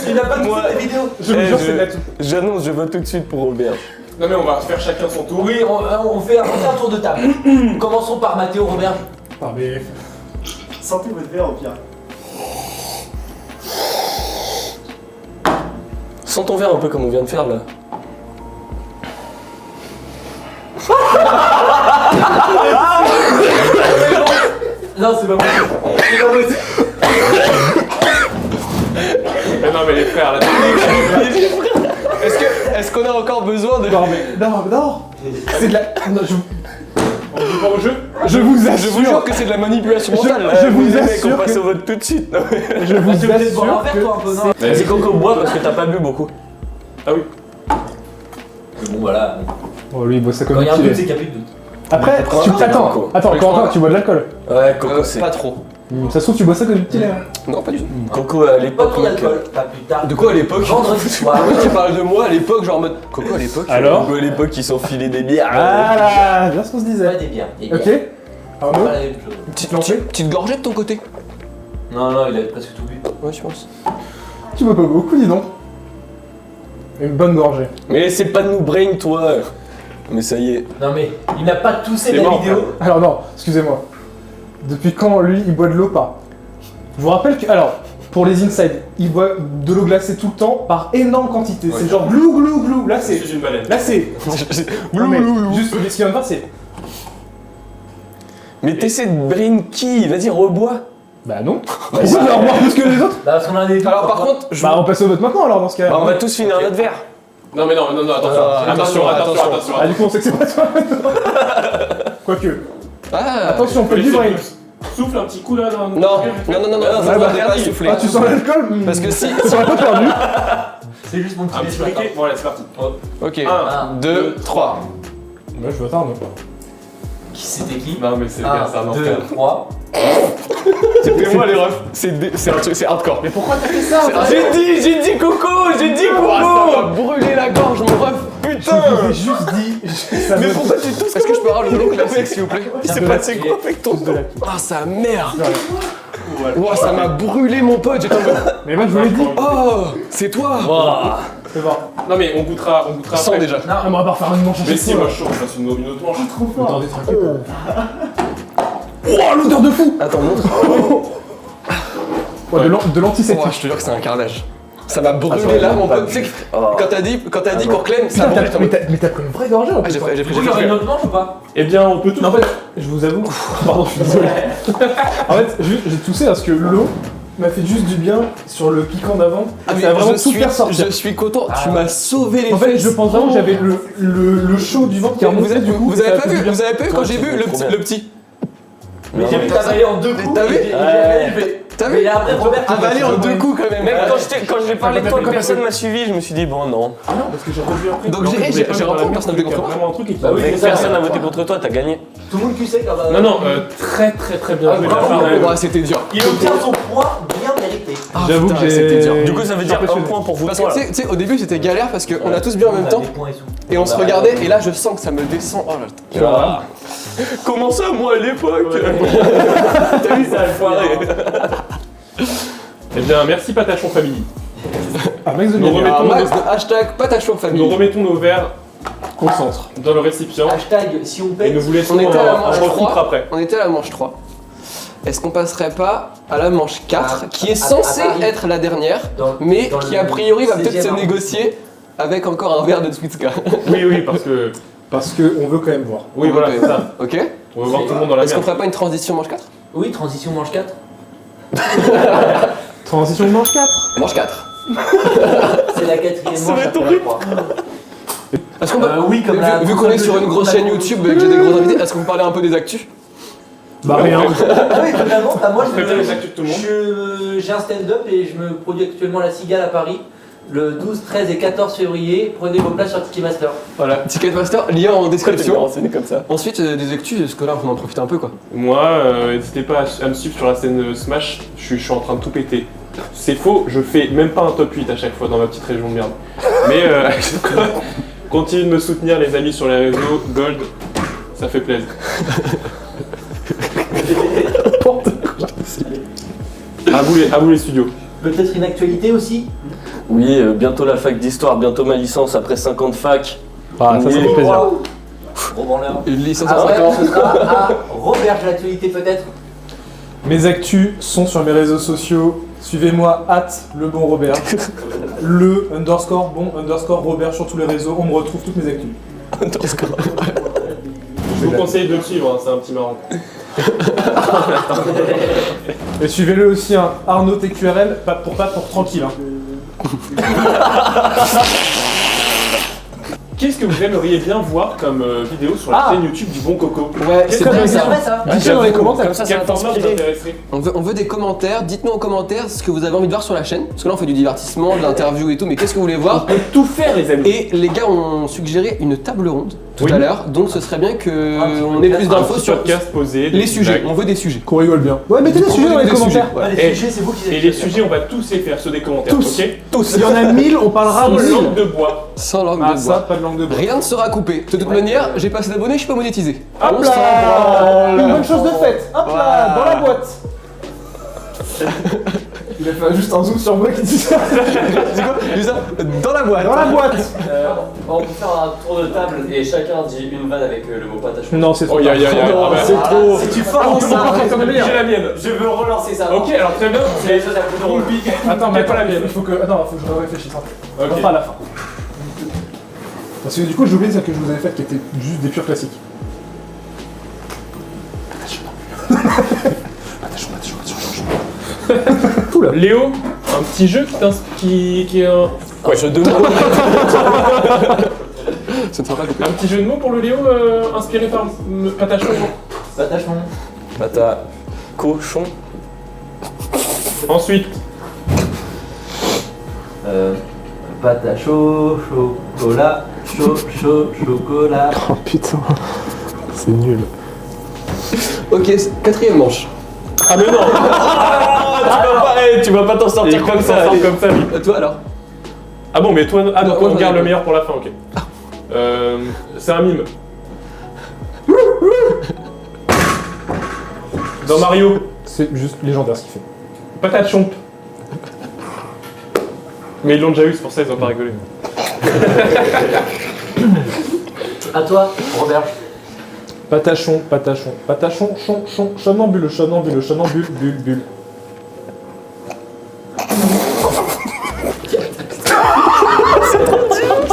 Speaker 6: Il n'y a pas de tout cette vidéo.
Speaker 3: Je vous jure, c'est de la toux.
Speaker 2: J'annonce, je vote tout de suite pour Robert.
Speaker 7: Non mais on va faire chacun son tour.
Speaker 6: Oui, on fait un tour de table. Commençons par Mathéo Robert.
Speaker 5: Ah, mais.
Speaker 4: Sentez votre verre au pire.
Speaker 2: Sens ton verre un peu comme on vient de faire là.
Speaker 6: Non, c'est pas possible. C'est pas possible.
Speaker 7: Mais non mais les frères, la
Speaker 1: Est-ce qu'on a encore besoin de...
Speaker 5: Non, mais. Non. C'est de la. Non,
Speaker 7: on joue pas au jeu.
Speaker 5: je vous
Speaker 1: Je vous jure
Speaker 5: assure.
Speaker 1: que c'est de la manipulation mentale.
Speaker 5: Je vous assure.
Speaker 2: passe
Speaker 5: que-
Speaker 2: au vote tout de suite.
Speaker 5: Je vous
Speaker 6: Tu veux peut-être boire un
Speaker 5: assure.
Speaker 6: verre, toi, un peu, non?
Speaker 2: Vas-y Coco, bois parce que t'as pas bu beaucoup.
Speaker 7: Ah oui.
Speaker 6: Bon, voilà.
Speaker 5: Oh, lui, il boit ça comme
Speaker 6: Quand il y a un
Speaker 5: il
Speaker 6: doute,
Speaker 5: est.
Speaker 6: c'est qu'il n'y a plus de doute.
Speaker 5: Après,
Speaker 2: Coco.
Speaker 5: attends, Corentin, tu bois de l'alcool.
Speaker 2: Ouais, Coco c'est...
Speaker 1: Pas trop.
Speaker 5: Ça se trouve, tu bois ça comme du petit lait. hein.
Speaker 1: Non, pas du tout.
Speaker 2: Coco à
Speaker 6: Pas
Speaker 2: l'époque...
Speaker 6: trop d'alcool, pas plus tard.
Speaker 1: De quoi à l'époque?
Speaker 6: Vendredi soir.
Speaker 1: Tu parles de moi à l'époque, genre en mode... Coco à l'époque?
Speaker 5: Alors
Speaker 2: Coco à l'époque ils s'enfilaient des bières.
Speaker 5: Voilà, bien ce qu'on se
Speaker 6: Pas
Speaker 5: disait.
Speaker 6: des bières. Des bières.
Speaker 5: Ok Arnaud,
Speaker 6: Pas la même chose.
Speaker 1: Petite gorgée de ton côté?
Speaker 6: Non, il a presque tout bu.
Speaker 1: Ouais, je pense.
Speaker 5: tu bois pas beaucoup, dis donc. Une bonne gorgée.
Speaker 2: Mais essaie pas de nous brain toi. Mais ça y est.
Speaker 6: Non, mais il n'a pas toussé
Speaker 7: C'est
Speaker 6: la
Speaker 7: mort,
Speaker 6: vidéo.
Speaker 5: Alors non, excusez-moi. Depuis quand, lui, il boit de l'eau pas? Je vous rappelle que... Alors, pour les inside, il boit de l'eau glacée tout le temps par énorme quantité. C'est genre glou glou glou. Là,
Speaker 7: Je
Speaker 5: c'est...
Speaker 7: suis une baleine.
Speaker 5: Là, c'est... Non, mais juste, ce qu'il vient de faire, c'est...
Speaker 2: Mais t'essaies de brain qui? Vas-y rebois.
Speaker 5: Bah non. Pourquoi je vais en boire plus que les autres?
Speaker 6: Bah, parce qu'on a des doutes.
Speaker 1: Alors par
Speaker 6: parfois.
Speaker 1: contre, je...
Speaker 5: Bah on passe au vote maintenant alors dans ce cas.
Speaker 2: Bah, on va tous finir notre verre.
Speaker 7: Non mais non, attention. Attention.
Speaker 5: Ah du coup on sait que c'est pas toi maintenant. Quoique.
Speaker 1: Ah
Speaker 5: Attention, on
Speaker 7: Faut
Speaker 5: peut le
Speaker 7: laisser
Speaker 5: vivre.
Speaker 7: souffle un petit coup là dans...
Speaker 1: Non, non,
Speaker 5: bah,
Speaker 1: vous n'avez pas soufflé.
Speaker 5: Ah tu sens l'alcool
Speaker 1: Parce que si...
Speaker 5: Tu serais pas perdu.
Speaker 6: C'est juste mon petit
Speaker 7: Un petit
Speaker 6: dessert.
Speaker 7: briquet. Bon allez c'est parti.
Speaker 1: Ok,
Speaker 7: 1,
Speaker 1: 2, 3.
Speaker 5: Bah je vote Arnaud.
Speaker 6: Qui c'était qui?
Speaker 7: Non mais c'est le gars, c'est un
Speaker 6: 1,
Speaker 7: enfer.
Speaker 6: 2, 3.
Speaker 1: C'était moi les refs. C'est un truc, c'est hardcore.
Speaker 5: Mais pourquoi t'as fait ça?
Speaker 2: J'ai dit Coco, j'ai dit
Speaker 1: Oh, ça m'a
Speaker 2: Coco.
Speaker 1: brûlé la gorge, mon ref.
Speaker 5: Je
Speaker 1: Putain.
Speaker 5: vous ai juste dit. Ça
Speaker 1: Mais
Speaker 5: me-
Speaker 1: pourquoi tu tousses? Est-ce que je peux avoir le long classique s'il vous plaît?
Speaker 2: Il s'est
Speaker 5: de
Speaker 2: passé
Speaker 6: la-
Speaker 2: quoi avec ton
Speaker 5: de la-
Speaker 1: Ah sa mère. Ouah, ça m'a brûlé mon pote. J'étais en mode...
Speaker 5: Mais moi je vous l'ai dit.
Speaker 1: Oh, c'est toi.
Speaker 5: Fais voir.
Speaker 7: Non mais on goûtera
Speaker 1: Sans
Speaker 7: après.
Speaker 1: déjà.
Speaker 5: Ah, mais on va pas refaire une manche à
Speaker 7: Mais
Speaker 5: chaque
Speaker 7: si
Speaker 5: fois.
Speaker 7: moi je suis chaud, je fasse une autre manche.
Speaker 5: Trop fort. Attendez tranquille. Oh l'odeur de fou.
Speaker 1: Attends, montre.
Speaker 5: Ouais, de l'antiseptique.
Speaker 1: Oh, je te jure que c'est un carnage. Ça m'a brûlé
Speaker 2: j'aurais
Speaker 1: là, mon
Speaker 2: pas
Speaker 1: pote. Tu sais que
Speaker 2: Oh.
Speaker 1: quand t'as dit Courclaim, ça
Speaker 5: Putain,
Speaker 1: brûle.
Speaker 5: mais t'as pris une vraie gorgée en
Speaker 1: Ah,
Speaker 5: plus.
Speaker 1: j'ai pris,
Speaker 6: Du coup, j'aurais une autre manche ou pas?
Speaker 7: Eh bien on peut tout.
Speaker 5: En fait, je vous avoue. Pardon, je suis désolé. En fait, j'ai toussé parce que l'eau m'a fait juste du bien sur le piquant d'avant.
Speaker 1: Ah, mais
Speaker 5: ça a vraiment
Speaker 1: je
Speaker 5: tout
Speaker 1: suis,
Speaker 5: fait ressortir.
Speaker 1: je suis content, tu m'as sauvé les
Speaker 5: En fait,
Speaker 1: fesses.
Speaker 5: je pense vraiment que j'avais le chaud du ventre qui
Speaker 1: Vous
Speaker 5: remontait
Speaker 1: avez,
Speaker 5: du coup.
Speaker 1: vous avez
Speaker 5: ça a
Speaker 1: pas
Speaker 5: fait
Speaker 1: vu,
Speaker 5: du bien.
Speaker 1: vous avez pas vu quand j'ai vu
Speaker 2: trop bien.
Speaker 1: le petit.
Speaker 6: Mais j'ai vu t'avaler en deux coups.
Speaker 1: T'as vu?
Speaker 6: et j'ai rien fait.
Speaker 1: T'as
Speaker 6: Mais
Speaker 1: vu?
Speaker 6: après, Robert,
Speaker 1: Avalé en deux coups quand même.
Speaker 2: Mec, quand j'ai parlé de toi, que personne m'a suivi, je me suis dit bon non.
Speaker 7: Ah non parce que j'ai revu après.
Speaker 1: Donc
Speaker 7: Non,
Speaker 1: j'ai-
Speaker 7: vous
Speaker 1: j'ai-
Speaker 7: avez pas
Speaker 1: j'ai
Speaker 7: mis dans la
Speaker 1: repris
Speaker 7: merde,
Speaker 1: personne
Speaker 7: il y a
Speaker 1: de contre moi.
Speaker 7: vraiment un truc et qui
Speaker 6: Bah oui,
Speaker 2: Mec,
Speaker 6: c'est ça,
Speaker 2: personne n'a
Speaker 6: ouais.
Speaker 2: voté contre toi, t'as gagné.
Speaker 6: Tout le monde qui sait comme
Speaker 7: Non, très bien joué de la part
Speaker 1: Ouais,
Speaker 7: d'un-
Speaker 1: c'était dur.
Speaker 6: Il obtient son point bien mérité.
Speaker 1: Ah,
Speaker 5: J'avoue
Speaker 1: putain,
Speaker 5: que
Speaker 1: c'était dur.
Speaker 2: Du coup, ça veut dire un point pour vous
Speaker 1: Parce
Speaker 2: trois.
Speaker 1: que tu sais, au début c'était galère parce qu'on a tous bu en même temps
Speaker 6: Des points et sous.
Speaker 1: et on se regardait et là je sens que ça me descend. Oh là là.
Speaker 2: Comment ça, moi, à l'époque?
Speaker 7: T'as vu ça, foiré. Eh bien, merci Patachon Family.
Speaker 5: Ah, mec,
Speaker 7: Nous remettons,
Speaker 1: Alors, Max de hashtag patachon
Speaker 7: nous
Speaker 1: famille.
Speaker 7: remettons nos verres
Speaker 5: concentre.
Speaker 7: dans le récipient
Speaker 6: Hashtag si on
Speaker 7: et
Speaker 6: paye.
Speaker 7: nous vous laissons
Speaker 1: On était à la
Speaker 7: en
Speaker 1: manche
Speaker 7: refoutre
Speaker 1: 3.
Speaker 7: après.
Speaker 1: On était à la manche 3. Est-ce qu'on passerait pas à la manche 4 qui est
Speaker 6: à
Speaker 1: censée
Speaker 6: Paris.
Speaker 1: être la dernière
Speaker 6: Dans-
Speaker 1: mais
Speaker 6: dans
Speaker 1: qui
Speaker 6: le
Speaker 1: a priori va peut-être
Speaker 6: 16e
Speaker 1: se négocier avec encore un verre de Twitska.
Speaker 7: Oui, parce que.
Speaker 5: Parce qu'on veut quand même voir.
Speaker 7: Oui, voilà, c'est ça.
Speaker 1: Ok?
Speaker 7: On veut voir tout le monde dans la
Speaker 1: Est-ce qu'on
Speaker 7: merde.
Speaker 1: ferait pas une transition manche 4?
Speaker 6: Oui, transition manche 4.
Speaker 5: Transition de manche 4.
Speaker 1: Manche 4.
Speaker 6: C'est la quatrième
Speaker 2: Ça
Speaker 6: manche.
Speaker 2: va être
Speaker 6: après,
Speaker 2: horrible.
Speaker 6: je crois.
Speaker 1: Est-ce qu'on peut,
Speaker 6: Oui, comme la.
Speaker 1: vu qu'on est sur une grosse chaîne YouTube et que j'ai des gros invités, est-ce qu'on peut parler un peu des actus?
Speaker 5: Bah rien.
Speaker 6: Ah oui, totalement. Bah, moi,
Speaker 7: Très bien les actus de tout le monde.
Speaker 6: j'ai un stand-up et je me produis actuellement à la Cigale à Paris. Le 12, 13 et 14 février, prenez vos places sur Ticketmaster.
Speaker 1: Voilà, Ticketmaster, lien en
Speaker 2: T'es bien
Speaker 1: description.
Speaker 2: renseigné comme ça.
Speaker 1: Ensuite, des actus, parce que là, on en profite un peu quoi.
Speaker 7: Moi, n'hésitez pas à me suivre sur la scène Smash, je suis en train de tout péter. C'est faux, je fais même pas un top 8 à chaque fois dans ma petite région de merde. Mais à chaque fois, continuez de me soutenir les amis sur les réseaux, Gold, ça fait plaisir. À vous les studios.
Speaker 6: Peut-être une actualité aussi.
Speaker 2: Oui, bientôt la fac d'histoire, bientôt ma licence après 5 ans de fac.
Speaker 5: Ah, ça fait plaisir.
Speaker 6: Gros branleur.
Speaker 1: Une licence
Speaker 6: Après,
Speaker 1: 150.
Speaker 6: ce sera à Robert de l'actualité peut-être.
Speaker 5: Mes actus sont sur mes réseaux sociaux. Suivez-moi, @lebonrobert. _bon_Robert sur tous les réseaux. On me retrouve toutes mes actus.
Speaker 7: Je vous conseille de le suivre, hein, c'est un petit marrant.
Speaker 5: Et suivez-le aussi, hein, Arnaud TQRL, pas pour tranquille. Hein.
Speaker 7: Qu'est-ce que vous aimeriez bien voir comme vidéo sur la chaîne YouTube du Bon Coco?
Speaker 1: Ouais,
Speaker 7: Qu'est-ce
Speaker 1: c'est
Speaker 7: que
Speaker 1: bien
Speaker 7: vous
Speaker 1: ça.
Speaker 6: vrai ça.
Speaker 5: Dites-le dans les commentaires.
Speaker 1: Comme ça
Speaker 7: Quel
Speaker 1: va
Speaker 7: format vous
Speaker 1: t'inspirer.
Speaker 7: intéresserait?
Speaker 1: On veut des commentaires, dites-nous en commentaire ce que vous avez envie de voir sur la chaîne, parce que là on fait du divertissement, de l'interview et tout, mais qu'est-ce que vous voulez
Speaker 7: On
Speaker 1: voir?
Speaker 7: peut tout faire, les amis.
Speaker 1: Et les gars ont suggéré une table ronde tout
Speaker 7: Oui.
Speaker 1: à l'heure, donc ce serait bien qu'on ait plus
Speaker 7: Un
Speaker 1: d'infos
Speaker 7: petit
Speaker 1: sur
Speaker 7: podcast posé,
Speaker 1: les
Speaker 7: des
Speaker 1: sujets,
Speaker 7: blagues.
Speaker 1: on veut des sujets.
Speaker 5: Qu'on rigole bien. Ouais, mettez des sujets dans les
Speaker 1: Des
Speaker 5: commentaires.
Speaker 1: sujets, ouais.
Speaker 6: Les
Speaker 7: Et-
Speaker 6: sujets, c'est vous qui
Speaker 7: Et les sujets, on va tous les faire, ceux des commentaires,
Speaker 5: Tous.
Speaker 7: ok?
Speaker 5: Tous. Il y en a 1000, on parlera
Speaker 7: Sans
Speaker 5: de 1000.
Speaker 7: langue de bois.
Speaker 1: Sans langue
Speaker 5: Ah,
Speaker 1: de
Speaker 5: ça,
Speaker 1: bois.
Speaker 5: pas de langue de bois.
Speaker 1: Rien ne sera coupé. De toute manière, j'ai pas assez d'abonnés, je suis pas monétisé.
Speaker 5: Hop
Speaker 1: On
Speaker 5: là
Speaker 1: s'en
Speaker 5: Une bonne chose de faite. Hop là,
Speaker 1: Voilà.
Speaker 5: dans la boîte. Il a fait juste un zoom sur moi qui dit ça.
Speaker 1: C'est quoi? J'ai ça dans la boîte.
Speaker 5: Dans la boîte.
Speaker 8: On peut faire un tour de table et chacun dit une vanne avec le mot patachon.
Speaker 5: Non, c'est trop.
Speaker 7: Oh,
Speaker 5: tard.
Speaker 7: Ah bah,
Speaker 1: c'est trop.
Speaker 6: Si tu forces ça.
Speaker 7: J'ai la mienne.
Speaker 8: Je veux relancer ça.
Speaker 7: Ok, alors très bien.
Speaker 8: C'est la chose la plus drôle.
Speaker 5: Attends, mais
Speaker 7: pas la mienne.
Speaker 5: Il faut que. Attends, faut que je réfléchisse un peu.
Speaker 7: Ok.
Speaker 5: On fera à la fin. Parce que du coup, j'ai oublié celle que je vous avais faite qui était juste des purs classiques.
Speaker 7: Léo, un petit jeu qui est un...
Speaker 1: Un jeu de mots. Ça ne sera pas coupé.
Speaker 7: Un petit jeu de mots pour le Léo inspiré par Patachon.
Speaker 6: Patachon.
Speaker 8: Pata. Cochon.
Speaker 7: Ensuite,
Speaker 6: Pâte à chaud, chocolat, chocolat.
Speaker 5: Oh putain, c'est nul.
Speaker 1: Ok, quatrième manche.
Speaker 7: ah mais non,
Speaker 8: Tu vas pas t'en
Speaker 7: il
Speaker 8: sortir
Speaker 7: comme
Speaker 8: comme ça.
Speaker 7: ça, comme ça lui.
Speaker 1: Toi alors?
Speaker 7: Ah bon, mais toi,
Speaker 1: Non,
Speaker 7: donc
Speaker 1: moi,
Speaker 7: on
Speaker 1: j'en ai
Speaker 7: garde
Speaker 1: pas.
Speaker 7: le meilleur pour la fin, ok. C'est un mime. Dans Mario,
Speaker 5: C'est juste légendaire ce qu'il fait.
Speaker 7: patate chomp. Mais ils l'ont déjà eu, c'est pour ça ils ont pas rigolé.
Speaker 6: À toi, Robert.
Speaker 5: Patachon, patachon, patachon, chon, chenambule, bulle.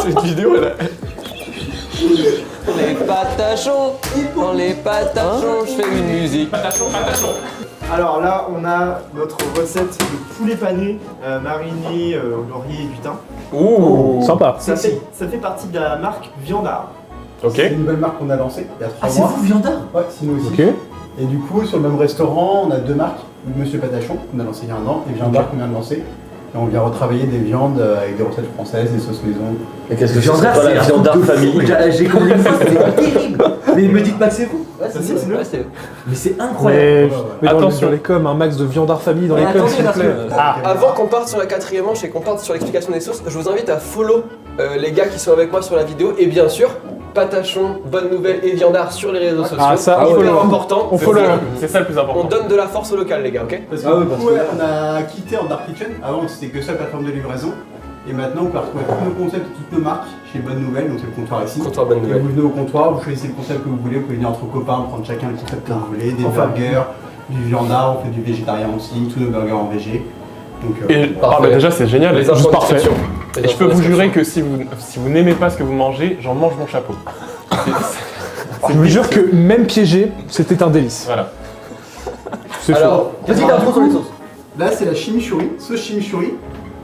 Speaker 1: Cette vidéo là. Les patachons, dans les patachons, je fais une musique.
Speaker 7: Patachon.
Speaker 9: Alors là, on a notre recette de poulet pané, mariné au laurier et du thym.
Speaker 7: Ouh.
Speaker 5: Sympa.
Speaker 9: Ça fait partie de la marque Viandard.
Speaker 7: Ok.
Speaker 4: C'est une nouvelle marque qu'on a lancée il y a 3
Speaker 6: Ah, c'est
Speaker 4: mois.
Speaker 6: vous, Viandard?
Speaker 4: Ouais, c'est nous aussi.
Speaker 5: Ok.
Speaker 4: Et du coup, sur le même restaurant, on a deux marques. Monsieur Patachon, qu'on a lancé il y a 1 an, et Viandard qu'on vient de lancer. Et on vient retravailler des viandes avec des recettes françaises, des sauces maison.
Speaker 8: Mais qu'est-ce que
Speaker 6: Viandard,
Speaker 8: c'est pas la
Speaker 6: c'est un
Speaker 8: Viandard
Speaker 6: truc de fou.
Speaker 8: famille?
Speaker 6: J'ai commandé une fois, c'était terrible. Mais me dites pas que c'est vous. Ouais,
Speaker 9: Ça, c'est le-
Speaker 6: Mais c'est incroyable.
Speaker 5: Mais dans
Speaker 7: Attention.
Speaker 5: les coms, un max de viandard famille dans les
Speaker 6: Ouais,
Speaker 5: coms,
Speaker 6: attendez,
Speaker 5: s'il vous
Speaker 6: parce
Speaker 5: plaît.
Speaker 6: que-
Speaker 5: Ah,
Speaker 1: Avant qu'on parte sur la quatrième manche et qu'on parte sur l'explication des sauces, je vous invite à follow les gars qui sont avec moi sur la vidéo et bien sûr Patachon, Bonne Nouvelle et Viandard sur les réseaux sociaux.
Speaker 5: Ah, ça, on
Speaker 1: hyper
Speaker 5: follow.
Speaker 1: important.
Speaker 5: On follow.
Speaker 7: C'est ça le plus
Speaker 1: On
Speaker 7: important.
Speaker 1: donne de la force au local les gars, ok?
Speaker 4: Parce que du coup, ouais, on a quitté en Dark Kitchen. Avant, c'était que ça, plateforme de livraison. Et maintenant, on peut retrouver tous nos concepts, toutes nos marques chez Bonne Nouvelle, donc c'est le comptoir ici.
Speaker 1: Comptoir Bonne
Speaker 4: Et
Speaker 1: Nouvelle.
Speaker 4: vous venez au comptoir, vous choisissez le concept que vous voulez, vous pouvez venir entre copains, prendre chacun le concept que vous voulez, des burgers, du viandard, on fait du végétarien aussi, tous nos burgers en végé. Donc,
Speaker 7: Et
Speaker 1: Parfait.
Speaker 7: bah déjà c'est génial.
Speaker 1: Les
Speaker 7: Juste
Speaker 1: infos en
Speaker 7: parfait.
Speaker 1: description. Les
Speaker 7: Et je
Speaker 1: infos
Speaker 7: peux
Speaker 1: en
Speaker 7: vous
Speaker 1: description.
Speaker 7: jurer que si vous n'aimez pas ce que vous mangez, j'en mange mon chapeau.
Speaker 5: je vous jure que même piégé, c'était un délice.
Speaker 7: Voilà.
Speaker 5: C'est
Speaker 1: Alors,
Speaker 6: Vas-y, t'as sur les sauces.
Speaker 4: là, c'est la chimichurri, sauce chimichurri.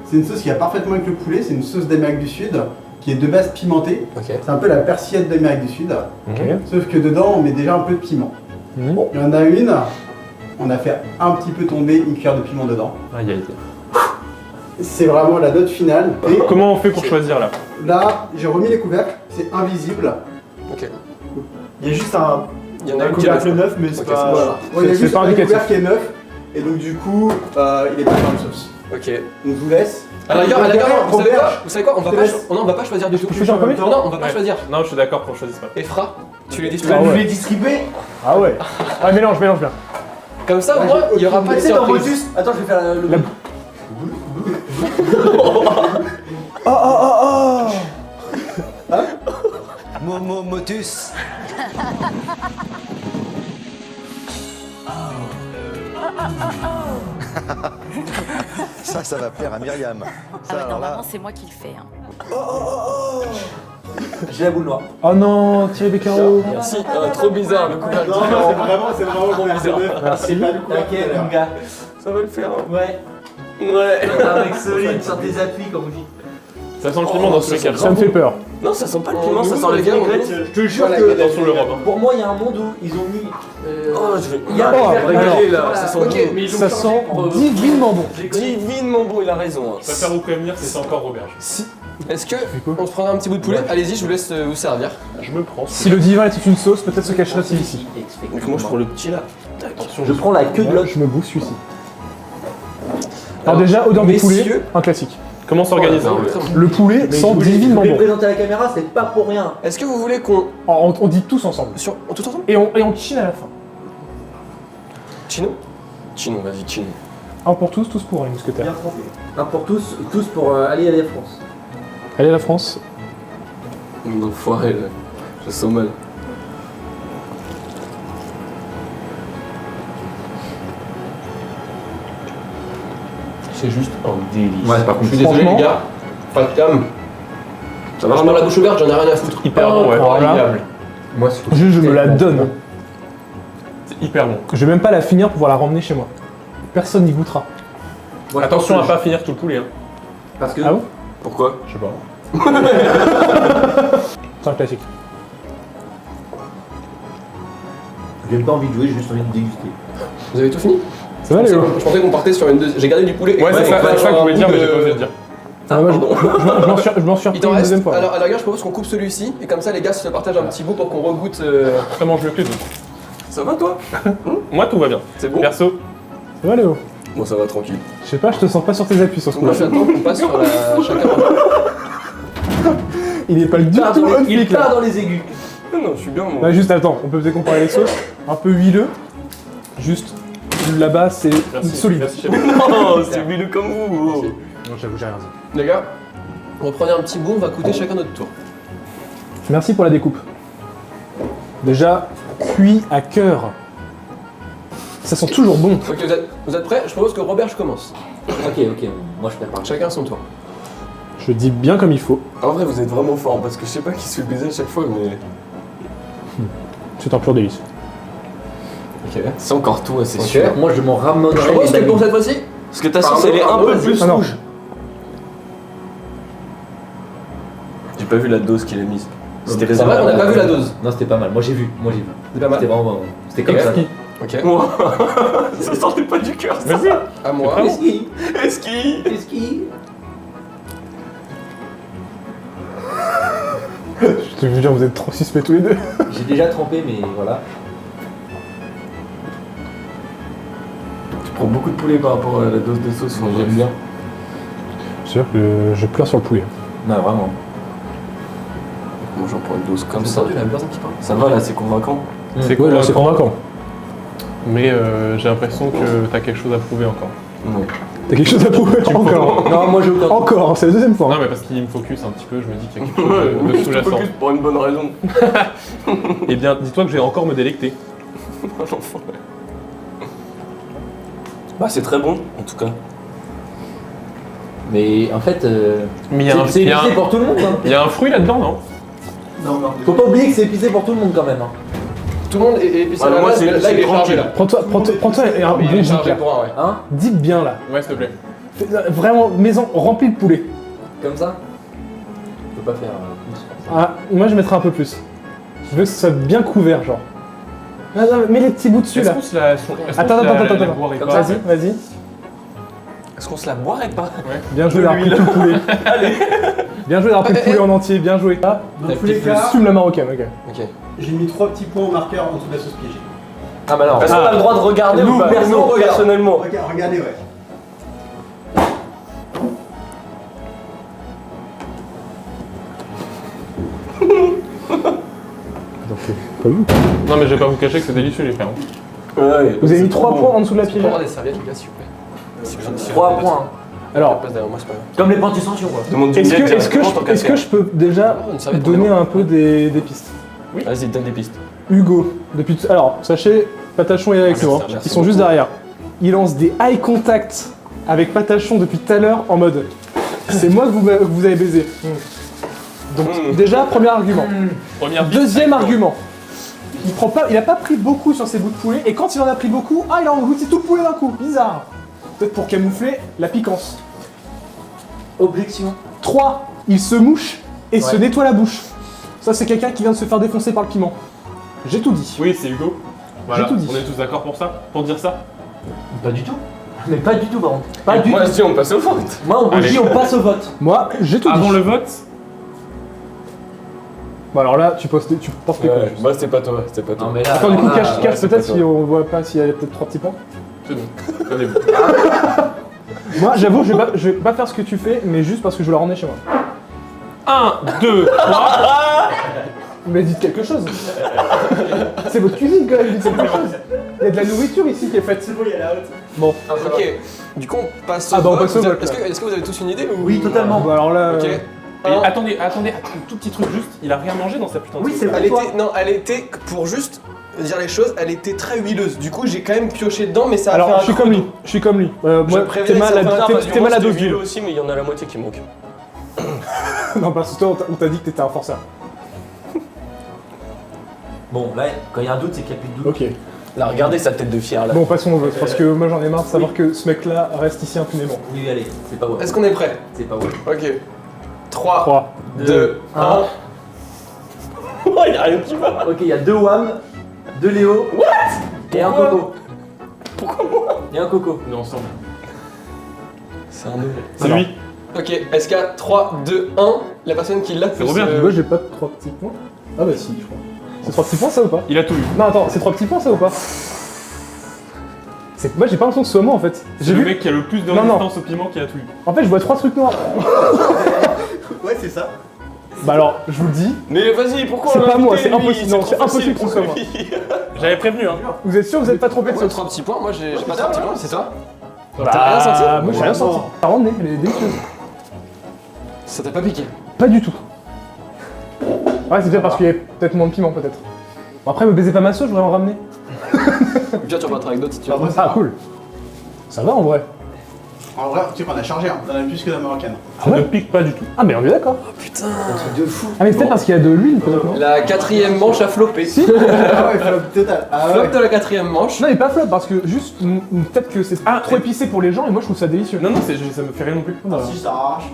Speaker 4: C'est une sauce qui va parfaitement avec le poulet, c'est une sauce d'Amérique du Sud qui est de base pimentée.
Speaker 1: ok.
Speaker 4: C'est un peu la persillade d'Amérique du Sud,
Speaker 5: Ok.
Speaker 4: sauf que dedans, on met déjà un peu de piment.
Speaker 5: Mhm.
Speaker 4: Il y en a une, on a fait un petit peu tomber une cuillère de piment dedans.
Speaker 7: Aïe aïe.
Speaker 4: C'est vraiment la note finale. Et
Speaker 7: Comment on fait pour choisir là?
Speaker 4: là, j'ai remis les couvercles, c'est invisible.
Speaker 1: Ok.
Speaker 9: Il y a juste un
Speaker 1: Il y en a une qui est
Speaker 9: couvercle
Speaker 1: neuf.
Speaker 9: neuf, mais c'est
Speaker 1: Ok,
Speaker 9: pas.
Speaker 4: Voilà. Ouais, il y a
Speaker 5: c'est
Speaker 4: juste
Speaker 5: pas
Speaker 4: un
Speaker 5: indicatif.
Speaker 4: couvercle qui est neuf, et donc du coup, il est pas dans la sauce.
Speaker 1: Ok.
Speaker 4: Donc je vous laisse.
Speaker 1: À la rigueur, vous savez quoi? Vous savez quoi? On va
Speaker 4: Je te
Speaker 1: pas,
Speaker 4: laisse.
Speaker 1: non, on va pas choisir du tout.
Speaker 5: Je fais ça en premier
Speaker 1: Non, non, on va pas
Speaker 7: Ouais.
Speaker 1: choisir.
Speaker 7: Non, je suis d'accord qu'on choisisse pas.
Speaker 1: Efra, tu les
Speaker 9: Tu
Speaker 1: distribues.
Speaker 9: vas
Speaker 5: Ah
Speaker 9: nous
Speaker 5: ouais.
Speaker 9: les distribuer.
Speaker 5: Ah ouais. Ah, mélange bien.
Speaker 1: Comme ça, au moins, il y aura pas de
Speaker 6: Tu sais, dans
Speaker 1: surprise.
Speaker 6: Motus. Attends, je vais faire le.
Speaker 10: Momo Motus. Ça va plaire à Myriam. Ça, alors
Speaker 11: Normalement,
Speaker 10: là,
Speaker 11: c'est moi qui le fais. Hein.
Speaker 6: J'ai la boule noire.
Speaker 5: Oh non, Thierry Beccaro.
Speaker 2: Merci. Trop bizarre le coup.
Speaker 4: Non, c'est vraiment bon, merci.
Speaker 5: Merci.
Speaker 6: T'inquiète, mon gars.
Speaker 2: Ça va le faire. Hein.
Speaker 6: Ouais.
Speaker 2: Ouais.
Speaker 6: Avec solide sur tes appuis, comme on dit.
Speaker 7: Ça sent le piment dans tous les cas.
Speaker 5: Ça me fait peur.
Speaker 2: Non, ça sent pas le piment, ça sent les gars.
Speaker 6: Je te jure que
Speaker 7: Attention l'Europe. Hein.
Speaker 6: pour moi, il y a un monde où ils ont mis.
Speaker 2: Oh, je vais.
Speaker 6: Il y a
Speaker 5: Oh,
Speaker 2: régaler là. Ça sent
Speaker 6: Ok,
Speaker 2: bon.
Speaker 5: Ça sent divinement bon.
Speaker 2: Divinement bon, il a raison.
Speaker 7: Je préfère vous prévenir, c'est encore Robert.
Speaker 1: Est-ce que on se prendra un petit bout de poulet? Allez-y, je vous laisse vous servir.
Speaker 7: Je me prends.
Speaker 5: Si le divin était une sauce, peut-être se cacherait-il ici.
Speaker 2: Donc moi je prends le petit là.
Speaker 7: Attention,
Speaker 6: Je prends la queue de
Speaker 5: Moi,
Speaker 6: l'autre.
Speaker 5: je me bouge celui-ci. Alors déjà, odeur de poulet,
Speaker 1: messieurs.
Speaker 5: un classique.
Speaker 7: comment s'organiser
Speaker 5: Le poulet
Speaker 6: Mais
Speaker 5: sent
Speaker 6: je voulais
Speaker 5: divinement bon.
Speaker 6: présenter à la caméra, c'est pas pour rien.
Speaker 1: Est-ce que vous voulez qu'on.
Speaker 5: On dit tous ensemble.
Speaker 1: Tout ensemble?
Speaker 5: Et on chine à la fin.
Speaker 1: Chino? Chino, vas-y, Chino.
Speaker 5: Un pour tous, tous pour un mousquetaire.
Speaker 6: Bien trempé. Un pour tous pour aller à la France.
Speaker 5: Allez la France.
Speaker 2: Enfoiré là. Je sens mal. C'est juste un délice.
Speaker 6: Ouais, par
Speaker 1: Je suis désolé
Speaker 5: Franchement.
Speaker 1: les gars. Pas de cam. Ça marche pas la bouche ouverte, j'en ai rien à foutre.
Speaker 7: Hyper bon, ouais.
Speaker 5: Voilà.
Speaker 6: Moi,
Speaker 5: Je me la donne.
Speaker 7: C'est hyper bon.
Speaker 5: Je vais même pas la finir pour pouvoir la ramener chez moi. Personne n'y goûtera.
Speaker 7: Attention à pas finir tout le poulet. Hein.
Speaker 6: Parce que.
Speaker 5: Ah bon?
Speaker 2: Pourquoi?
Speaker 7: Je sais pas.
Speaker 5: C'est un classique.
Speaker 6: J'ai pas envie de jouer, j'ai juste envie de déguster.
Speaker 1: Vous avez tout fini?
Speaker 5: Ça va Léo?
Speaker 1: Je pensais qu'on partait sur une deuxième. J'ai gardé du poulet.
Speaker 7: Ouais, c'est ça que je voulais dire, mais j'ai pas osé le dire.
Speaker 5: Moi, je m'en suis
Speaker 1: Il
Speaker 5: repris
Speaker 1: t'en
Speaker 5: une
Speaker 1: reste.
Speaker 5: deuxième fois.
Speaker 1: Alors à la rigueur, je propose qu'on coupe celui-ci et comme ça les gars se partagent un petit bout pour qu'on regoute.
Speaker 7: Ça mange mieux que les autres.
Speaker 2: Ça va toi?
Speaker 7: Moi, tout va bien.
Speaker 2: C'est bon?
Speaker 7: Perso,
Speaker 5: Ça va Léo?
Speaker 2: Bon, ça va tranquille.
Speaker 5: Je sais pas, je te sens pas sur tes appuis sur ce
Speaker 1: Moi
Speaker 5: coup-là.
Speaker 1: j'attends qu'on passe sur la. Chacun.
Speaker 5: Il est pas du tout on
Speaker 6: Il
Speaker 5: flic
Speaker 6: part
Speaker 5: là.
Speaker 6: dans les aigus.
Speaker 2: Non, je suis bien moi.
Speaker 5: Là, juste attends, on peut peut-être comparer les sauces. Un peu huileux. Juste là-bas, c'est
Speaker 7: merci.
Speaker 5: solide.
Speaker 7: Merci, chef.
Speaker 2: Non, c'est huileux comme vous.
Speaker 5: Non, j'avoue, j'ai rien dit.
Speaker 1: Les gars, reprenez un petit bout, on va goûter chacun notre tour.
Speaker 5: Merci pour la découpe. Déjà, cuit à cœur. Ça sent toujours bon.
Speaker 1: Ok, vous êtes prêts? Je propose que Robert, je commence.
Speaker 6: Ok, moi je prépare.
Speaker 1: Chacun son tour.
Speaker 5: Je dis bien comme il faut.
Speaker 2: En vrai, vous êtes vraiment fort parce que je sais pas qui se fait baiser à chaque fois, mais.
Speaker 5: C'est un pur délice.
Speaker 1: Ok.
Speaker 2: C'est encore tout, c'est
Speaker 1: Ok.
Speaker 2: sûr.
Speaker 6: Moi je m'en
Speaker 1: Je
Speaker 6: ramènerai.
Speaker 1: propose que pour cette fois-ci,
Speaker 2: Parce que ta sauce, elle est un peu plus
Speaker 5: Ah non.
Speaker 2: rouge. J'ai pas vu la dose qu'il a mise. C'était
Speaker 1: c'est vrai qu'on n'a pas vu la dose.
Speaker 6: Non, c'était pas mal. Moi j'ai vu.
Speaker 1: C'est pas mal.
Speaker 6: C'était vraiment. C'était comme
Speaker 1: Ok.
Speaker 6: ça.
Speaker 1: Ok.
Speaker 2: Moi, ça sortait pas du cœur. ça.
Speaker 7: Vas-y.
Speaker 1: À moi.
Speaker 6: Qu'est-ce qui
Speaker 2: Est-ce qu'il.
Speaker 6: Qu'est-ce qui
Speaker 5: Je veux dire, vous êtes trop suspects tous les deux.
Speaker 6: J'ai déjà trempé, mais voilà.
Speaker 2: Tu prends beaucoup de poulet par rapport à la dose de sauce.
Speaker 1: Moi, j'aime bien.
Speaker 5: Je suis sûr que je pleure sur le poulet.
Speaker 6: Non, vraiment.
Speaker 2: Moi, j'en prends une dose comme
Speaker 1: J'ai
Speaker 2: ça.
Speaker 1: entendu la personne qui parle.
Speaker 2: Ça va là, c'est convaincant.
Speaker 7: C'est
Speaker 5: Ouais, là, c'est convaincant.
Speaker 7: Mais j'ai l'impression que t'as quelque chose à prouver encore.
Speaker 2: Non.
Speaker 5: T'as quelque chose à prouver encore.
Speaker 6: Non, moi j'ai aucun.
Speaker 5: Encore, c'est la deuxième fois.
Speaker 7: Non, mais parce qu'il me focus un petit peu, je me dis qu'il y a quelque chose de
Speaker 2: Je te
Speaker 7: sous-jacent.
Speaker 2: focus pour une bonne raison.
Speaker 7: Eh bien, dis-toi que je vais encore me délecter.
Speaker 2: Bah, c'est très bon, en tout cas.
Speaker 6: Mais en fait,
Speaker 7: Mais il y a un-
Speaker 6: c'est
Speaker 7: il y a
Speaker 6: épicé
Speaker 7: un-
Speaker 6: pour tout le monde. Hein.
Speaker 7: Il y a un fruit là-dedans, non?
Speaker 6: Faut pas oublier que c'est épicé pour tout le monde quand même. Hein.
Speaker 1: Tout le monde est épicé
Speaker 2: Ah,
Speaker 1: à la
Speaker 2: moi,
Speaker 1: base,
Speaker 2: c'est-
Speaker 1: mais là
Speaker 2: c'est
Speaker 1: il est chargé
Speaker 2: tranquille.
Speaker 1: là.
Speaker 5: Prends-toi un
Speaker 1: Il
Speaker 5: bon
Speaker 1: est
Speaker 5: dip
Speaker 1: chargé
Speaker 5: là.
Speaker 1: pour un, ouais.
Speaker 6: Hein
Speaker 5: Dip bien là.
Speaker 7: Ouais, s'il te plaît.
Speaker 5: Vraiment, maison, remplis le poulet.
Speaker 6: Comme ça Je peux pas faire.
Speaker 5: Ah, moi je mettrais un peu plus. Je veux que ce soit bien couvert, genre. Ah, non, mets les petits bouts dessus
Speaker 7: Est-ce
Speaker 5: là.
Speaker 7: qu'on se la.
Speaker 5: Attends.
Speaker 7: boirait pas
Speaker 5: Vas-y, vas-y.
Speaker 2: Est-ce qu'on se la boirait pas?
Speaker 5: Bien joué, d'avoir pris tout le poulet. Bien joué d'avoir pris le poulet en entier, bien joué. Ah,
Speaker 4: Dans tous les cas,
Speaker 5: fume la marocaine, ok.
Speaker 1: Ok.
Speaker 4: j'ai mis 3 petits points au marqueur en dessous de la sauce piégée.
Speaker 6: Ah bah non.
Speaker 2: Est-ce qu'on a le droit de regarder
Speaker 4: Nous,
Speaker 2: ou pas?
Speaker 4: perso,
Speaker 2: Nous,
Speaker 4: regarde.
Speaker 2: personnellement.
Speaker 4: Regardez, ouais.
Speaker 5: Pas vu.
Speaker 7: Non, mais je vais pas vous cacher que c'est délicieux, les frères.
Speaker 2: Ouais,
Speaker 5: Vous avez mis
Speaker 2: c'est
Speaker 5: 3
Speaker 2: trop
Speaker 5: points
Speaker 2: bon.
Speaker 5: en dessous de la
Speaker 1: On peut
Speaker 5: piégée.
Speaker 1: avoir des serviettes les gars s'il vous plaît.
Speaker 6: 3 points.
Speaker 5: Alors,
Speaker 1: passe derrière moi, c'est pas grave.
Speaker 6: Comme les pentes suspension quoi.
Speaker 2: Demande
Speaker 5: est-ce que je peux déjà
Speaker 1: Une serviette pour
Speaker 5: donner
Speaker 1: les mains.
Speaker 5: un peu des pistes?
Speaker 1: Vas-y, donne des pistes.
Speaker 5: Hugo, alors, sachez, Patachon est avec nous, hein.
Speaker 1: merci
Speaker 5: Ils sont juste derrière. Il lance des eye contact avec Patachon depuis tout à l'heure en mode c'est moi que vous avez baisé. Donc, déjà, premier argument. Deuxième argument. Il a pas pris beaucoup sur ses bouts de poulet, et quand il en a pris beaucoup, il a englouti tout le poulet d'un coup. Bizarre. Peut-être pour camoufler la piquance.
Speaker 6: Objection.
Speaker 5: 3. Il se mouche et se nettoie la bouche. Ça, c'est quelqu'un qui vient de se faire défoncer par le piment. J'ai tout dit.
Speaker 7: Oui, c'est Hugo. Voilà,
Speaker 5: tout dit.
Speaker 7: on est tous d'accord pour ça? Pour dire ça?
Speaker 6: Pas du tout. Mais pas du tout par contre. Pas du
Speaker 2: Moi,
Speaker 6: tout.
Speaker 2: je dis, on passe au vote.
Speaker 6: Moi on dit on passe au vote.
Speaker 5: Moi, j'ai tout dit.
Speaker 7: Avant le vote?
Speaker 5: Bon, alors là, tu portes les couilles.
Speaker 2: Moi, c'était pas toi, c'était pas toi.
Speaker 6: Non mais là.
Speaker 5: Attends, du coup,
Speaker 6: là,
Speaker 5: cache
Speaker 2: c'est
Speaker 5: peut-être
Speaker 2: pas
Speaker 5: si
Speaker 2: toi.
Speaker 5: on voit pas s'il y a peut-être 3 petits points.
Speaker 7: C'est bon. Tenez-vous.
Speaker 5: Moi, j'avoue, je vais pas faire ce que tu fais, mais juste parce que je veux la ramener chez moi.
Speaker 7: 1, 2, 3.
Speaker 5: Mais dites quelque chose. C'est votre cuisine quand même, dites quelque chose. Il y a de la nourriture ici qui est faite. C'est bon, il y a la haute. Bon.
Speaker 1: Ok, du coup, on passe au
Speaker 5: Ah bah, on
Speaker 1: vote.
Speaker 5: passe au
Speaker 1: Vous avez-
Speaker 5: vote,
Speaker 1: Est-ce que vous avez tous une idée ou...
Speaker 6: Oui, totalement.
Speaker 5: Bon, alors là.
Speaker 1: Ok.
Speaker 7: Et attendez, un tout petit truc juste, il a rien mangé dans sa putain de
Speaker 6: Oui,
Speaker 7: sauce.
Speaker 6: c'est
Speaker 1: Elle
Speaker 6: vrai.
Speaker 1: était, non, elle était, pour juste dire les choses, elle était très huileuse. Du coup, j'ai quand même pioché dedans, mais ça a fait
Speaker 5: Alors,
Speaker 1: un
Speaker 5: je suis comme
Speaker 1: crudo.
Speaker 5: lui. Je suis comme lui.
Speaker 1: Je
Speaker 5: Moi,
Speaker 1: préviens,
Speaker 5: t'es mal
Speaker 1: ça fait un
Speaker 5: à
Speaker 1: parce que
Speaker 5: t'es
Speaker 1: moi,
Speaker 5: mal à
Speaker 1: c'était
Speaker 5: dose d'huile.
Speaker 2: aussi, mais il y en a la moitié qui manque.
Speaker 5: Non, parce que toi, on t'a dit que t'étais un forceur.
Speaker 6: Bon là, quand il y a un doute, c'est qu'il n'y a plus de doute.
Speaker 5: Ok.
Speaker 2: Là, regardez sa tête de fier là.
Speaker 5: Bon, passons au vote, parce que moi j'en ai marre de savoir que ce mec-là reste ici impunément.
Speaker 6: Oui, allez, c'est pas ouais.
Speaker 1: Est-ce qu'on est prêt?
Speaker 6: C'est pas ouais.
Speaker 1: Ok. 3,
Speaker 5: 3.
Speaker 1: 2, 1.
Speaker 2: Oh, il y a rien qui va.
Speaker 6: Ok, il y a 2 Wham, 2 Léo. What? Et un Coco. Pourquoi moi? Et un Coco.
Speaker 7: On est ensemble.
Speaker 1: C'est un nœud.
Speaker 7: C'est lui.
Speaker 1: Ok, est-ce qu'il y a 3, 2, 1, la personne qui l'a peut
Speaker 7: Robert.
Speaker 1: se-
Speaker 5: Moi j'ai pas 3 petits points. Ah bah si, je crois. C'est 3 petits points ça ou pas?
Speaker 7: Il a tout eu.
Speaker 5: Non, attends, c'est 3 petits points ça ou pas? Moi j'ai pas l'impression que ce soit moi en fait.
Speaker 7: C'est
Speaker 5: J'ai
Speaker 7: le
Speaker 5: vu.
Speaker 7: mec qui a le plus de
Speaker 5: Non, non.
Speaker 7: résistance au piment qui a tout eu.
Speaker 5: En fait, je vois 3 trucs noirs.
Speaker 4: Ouais, c'est ça.
Speaker 5: Bah alors, je vous le dis,
Speaker 2: Mais vas-y, pourquoi
Speaker 5: c'est
Speaker 2: on l'a
Speaker 5: pas moi,
Speaker 2: invité,
Speaker 5: c'est
Speaker 2: lui
Speaker 5: impossible. Non,
Speaker 2: trop
Speaker 5: c'est impossible
Speaker 2: facile
Speaker 5: que ce soit
Speaker 2: pour
Speaker 5: moi.
Speaker 2: lui.
Speaker 7: J'avais prévenu, hein.
Speaker 5: Vous êtes sûr que vous êtes pas trompé de
Speaker 1: Moi,
Speaker 5: sauce?
Speaker 1: 3 petits points, moi j'ai pas 3 petits points, c'est toi?
Speaker 5: Bah,
Speaker 1: T'as rien senti?
Speaker 5: Moi j'ai rien senti. Par contre, elle est délicieuse.
Speaker 1: Ça t'a pas piqué?
Speaker 5: Pas du tout. Ouais, c'est bien parce qu'il y avait peut-être moins de piment peut-être. Bon, après, me baisez pas ma sauce, je voudrais en ramener.
Speaker 1: Bien, tu repartiras avec d'autres si tu veux.
Speaker 5: Ah, cool. Ça va en vrai.
Speaker 4: En vrai, tu sais qu'on a chargé, hein. T'en as plus que la marocaine.
Speaker 5: Ah ouais?
Speaker 7: Ne pique pas du tout.
Speaker 5: Ah, mais on est d'accord.
Speaker 1: Putain.
Speaker 4: De fou.
Speaker 5: Ah, mais c'est peut-être parce qu'il y a de l'huile peut-être, non?
Speaker 1: La 4ème manche a floppé.
Speaker 5: Si.
Speaker 4: Ah ouais, flop total. Ah
Speaker 1: Flop
Speaker 4: ouais.
Speaker 1: de la 4ème manche.
Speaker 5: Non, mais pas flop parce que juste, peut-être que c'est trop épicé pour les gens et moi je trouve ça délicieux.
Speaker 7: Non, non, ça me fait rien non plus.
Speaker 5: Voilà.
Speaker 4: Si ça arrache.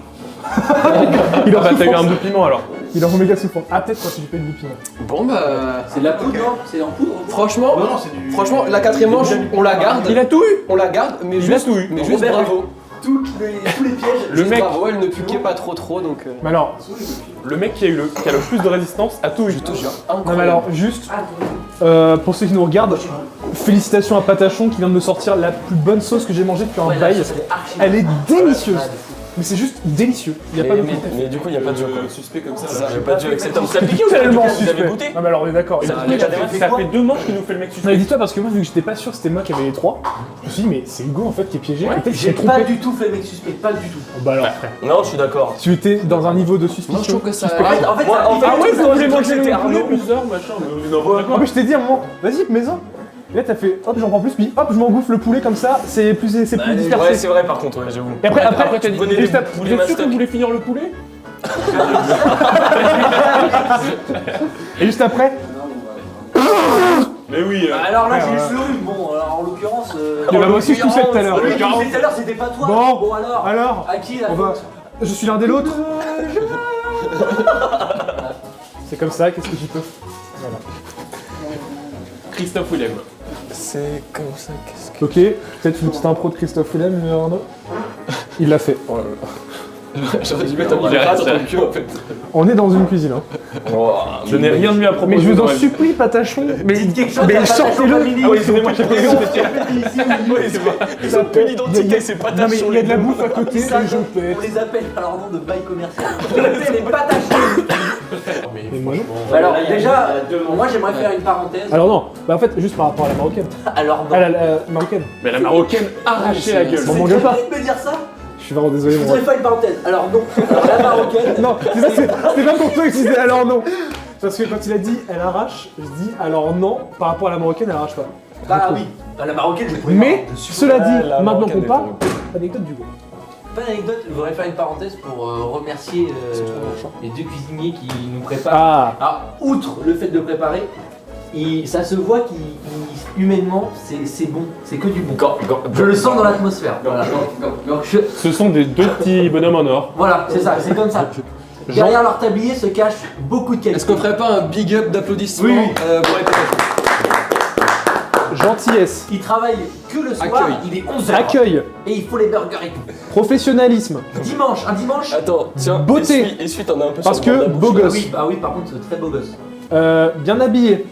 Speaker 5: Il
Speaker 7: Ah
Speaker 5: en
Speaker 7: bah t'as eu un
Speaker 5: souffrance.
Speaker 7: bout de piment alors.
Speaker 5: Il en méga souffrant. Ah, peut-être quand j'ai pas eu de piment.
Speaker 1: Bon bah.
Speaker 6: C'est de la poudre, non? C'est en poudre.
Speaker 1: Franchement,
Speaker 4: Non, non, c'est du.
Speaker 1: franchement, la 4ème manche, on la garde.
Speaker 7: Il a tout eu.
Speaker 1: On la garde, mais
Speaker 7: Il a
Speaker 1: juste,
Speaker 7: tout eu.
Speaker 1: mais juste
Speaker 6: Robert,
Speaker 1: bravo.
Speaker 6: Tous les pièges.
Speaker 7: Le
Speaker 1: Juste
Speaker 7: mec,
Speaker 1: bravo, elle ne piquait pas trop donc.
Speaker 5: Mais alors,
Speaker 7: le mec qui a le plus de résistance a tout eu.
Speaker 1: Je te jure,
Speaker 5: non, mais
Speaker 1: incroyable.
Speaker 5: alors, juste, pour ceux qui nous regardent, félicitations à Patachon qui vient de me sortir la plus bonne sauce que j'ai mangée depuis un bail. Elle est délicieuse. Mais c'est juste délicieux. Il y a pas de
Speaker 2: Mais du coup, il n'y a pas de jeu quoi.
Speaker 7: Suspect comme
Speaker 2: Ça, j'ai pas de jeu avec cet homme. Ça pique
Speaker 5: C'est
Speaker 2: ou
Speaker 5: tellement
Speaker 2: vous avez
Speaker 5: suspect.
Speaker 2: goûté?
Speaker 5: Non mais alors on est d'accord.
Speaker 2: Ça
Speaker 5: Et-
Speaker 7: Ça fait 2 manches qu'il nous fait le mec
Speaker 5: Non mais
Speaker 7: suspect.
Speaker 5: dis-toi parce que moi vu que j'étais pas sûr que c'était moi qui avait les 3, je me suis dit mais c'est Hugo en fait qui est piégé. Et peut-être qu'il
Speaker 6: J'ai
Speaker 5: s'est
Speaker 6: pas
Speaker 5: trompé.
Speaker 6: du tout fait le mec suspect, pas du tout.
Speaker 5: Oh, bah alors frère.
Speaker 2: Non, je suis d'accord.
Speaker 5: Tu étais dans un niveau de suspicion.
Speaker 1: Moi je trouve que ça.
Speaker 6: En fait,
Speaker 2: Moi, en fait,
Speaker 7: Ah ouais,
Speaker 2: j'ai
Speaker 7: quand j'ai mangé
Speaker 2: c'était
Speaker 7: le
Speaker 2: Arnaud.
Speaker 7: poulet, bizarre, machin. Mais non,
Speaker 5: En plus je t'ai dit à un moment, vas-y mets-en. Et là t'as fait hop j'en prends plus puis hop je m'engouffre le poulet comme ça, c'est plus
Speaker 2: Ouais,
Speaker 5: dispersé.
Speaker 2: c'est vrai par contre, ouais, j'avoue.
Speaker 5: Et après
Speaker 7: t'as dit,
Speaker 2: prenez
Speaker 7: vous
Speaker 2: des
Speaker 7: êtes
Speaker 2: poulets
Speaker 7: sûr que
Speaker 2: mastoc.
Speaker 7: vous voulez finir le poulet?
Speaker 5: Et juste après,
Speaker 7: Mais oui.
Speaker 6: Alors là, j'ai
Speaker 5: Ouais,
Speaker 6: eu
Speaker 5: ouais.
Speaker 6: le rhume. Bon, alors en l'occurrence.
Speaker 5: bah, moi aussi je toussais tout à l'heure.
Speaker 6: Le tout à l'heure, c'était pas toi.
Speaker 5: Bon,
Speaker 6: alors.
Speaker 5: alors,
Speaker 6: À qui la
Speaker 5: on va.
Speaker 6: faute?
Speaker 5: Je suis l'un des l'autre. C'est comme ça, qu'est-ce que tu peux? Voilà.
Speaker 7: Christophe Willem.
Speaker 1: C'est comme ça, qu'est-ce que.
Speaker 5: Ok, peut-être une petite impro de Christophe Willem, Arnaud. Il l'a fait.
Speaker 1: J'aurais dû mettre un
Speaker 7: Il est
Speaker 1: micro sur
Speaker 7: resté.
Speaker 1: ton cul en fait.
Speaker 5: On est dans une cuisine. Hein.
Speaker 7: Je n'ai rien de mieux à proposer.
Speaker 5: Mais je vous en
Speaker 7: dans la vie.
Speaker 5: supplie, Patachon. Mais,
Speaker 6: Dites quelque chose,
Speaker 5: mais
Speaker 6: t'as pas
Speaker 5: sortez-le.
Speaker 6: Patachon Family.
Speaker 7: Ah oui, excusez-moi, j'ai pas vu.
Speaker 2: Ils ont plus d'identité, c'est pas
Speaker 5: Non mais il y a de la bouffe à côté et
Speaker 6: Ça,
Speaker 5: je
Speaker 6: on
Speaker 5: pète.
Speaker 6: les appelle par leur nom de bail commercial. C'est les pataches.
Speaker 5: Et moi non.
Speaker 6: Alors déjà, moi j'aimerais faire une parenthèse.
Speaker 5: Alors non, bah en fait juste par rapport à la marocaine.
Speaker 6: Alors
Speaker 5: Ah la marocaine.
Speaker 7: Mais la marocaine arrachée la gueule.
Speaker 5: Bon, m'engueule pas.
Speaker 6: de me dire ça.
Speaker 5: Je suis vraiment désolé,
Speaker 6: Je
Speaker 5: mon
Speaker 6: voudrais faire une parenthèse. Alors non, alors, la marocaine.
Speaker 5: Non, c'est ça, c'est pas pour toi que je disais alors non. Parce que quand il a dit elle arrache, je dis alors non, par rapport à la marocaine, elle arrache pas.
Speaker 6: Bah oui, bah, la marocaine, je pourrais
Speaker 5: Mais, cela dit,
Speaker 1: la
Speaker 5: maintenant
Speaker 1: marocaine
Speaker 5: qu'on
Speaker 1: est
Speaker 5: parle,
Speaker 1: pour
Speaker 5: anecdote du goût.
Speaker 6: Pas d'anecdote, je voudrais faire une parenthèse pour remercier les deux cuisiniers qui nous préparent.
Speaker 5: Ah,
Speaker 6: Alors, outre le fait de préparer, ça se voit humainement, c'est bon, c'est que du bon. Je le sens dans l'atmosphère. Voilà. Donc,
Speaker 7: Ce sont des deux petits bonhommes en or.
Speaker 6: voilà, c'est ça, c'est comme ça. Derrière leur tablier se cache beaucoup de qualité.
Speaker 1: Est-ce qu'on ferait pas un big up d'applaudissements
Speaker 6: Oui, oui.
Speaker 1: pour les patates?
Speaker 5: gentillesse,
Speaker 6: Il travaille que le soir,
Speaker 1: Accueil.
Speaker 6: il est 11h.
Speaker 5: accueil,
Speaker 6: Et il faut les burgers et tout.
Speaker 5: professionnalisme,
Speaker 6: Dimanche, un dimanche.
Speaker 1: Attends, tiens,
Speaker 5: Beauté.
Speaker 1: essuie, t'en as un peu
Speaker 5: parce
Speaker 1: sur le bord
Speaker 5: que
Speaker 1: de la
Speaker 5: beau
Speaker 1: bouche, là.
Speaker 5: gosse,
Speaker 6: Ah oui, par contre, très beau gosse.
Speaker 5: bien habillé,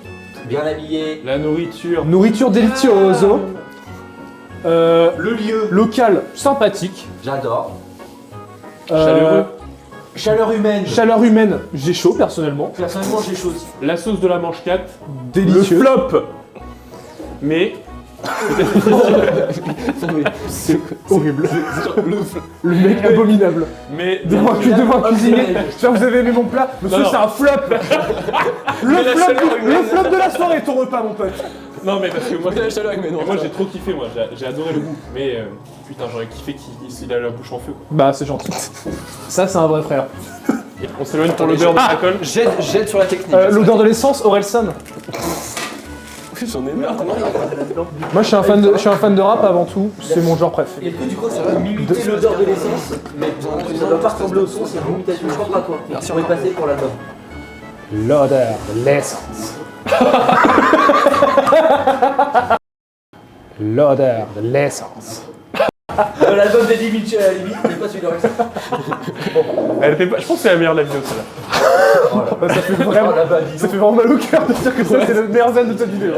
Speaker 6: Bien habillé.
Speaker 7: La nourriture.
Speaker 5: nourriture delicioso,
Speaker 6: Le lieu.
Speaker 5: local sympathique,
Speaker 6: J'adore.
Speaker 7: Chaleureux.
Speaker 6: Chaleur humaine.
Speaker 5: chaleur humaine, j'ai chaud personnellement,
Speaker 6: Personnellement, j'ai chaud aussi.
Speaker 7: La sauce de la manche 4.
Speaker 5: délicieux.
Speaker 7: Le flop. Mais
Speaker 5: C'est horrible. Le mec abominable. Devant un cuisinier. Tiens, vous avez aimé mon plat? Monsieur,
Speaker 7: Non, non.
Speaker 5: c'est un flop. Le flop de la soirée, ton repas, mon pote.
Speaker 7: non, mais parce que moi,
Speaker 1: La chaleur humaine,
Speaker 7: moi j'ai trop kiffé. Moi, j'ai adoré le goût. Mais putain, j'aurais kiffé qu'il a la bouche en feu. Quoi.
Speaker 5: Bah, c'est gentil. Ça, c'est un vrai frère.
Speaker 7: On s'éloigne pour l'odeur de la colle.
Speaker 1: Jette sur la technique.
Speaker 5: L'odeur de l'essence, Orelsan.
Speaker 1: J'en ai marre.
Speaker 5: Moi, je suis un fan de rap avant tout. C'est mon genre préféré.
Speaker 6: Est-ce que du coup, ça va imiter l'odeur de l'essence? Mais ça doit pas ressembler au son, c'est une imitation. Je crois pas toi. Merci. On est passé pour l'album.
Speaker 5: L'odeur de l'essence. L'odeur de l'essence.
Speaker 6: L'album d'Eddie Mitchell à la limite, mais pas celui de Rex.
Speaker 7: Elle était pas... Je pense que c'est la meilleure de la vidéo, celle-là.
Speaker 5: Bah, ça fait vraiment mal au cœur de dire que ça, c'est le meilleur zen de cette vidéo.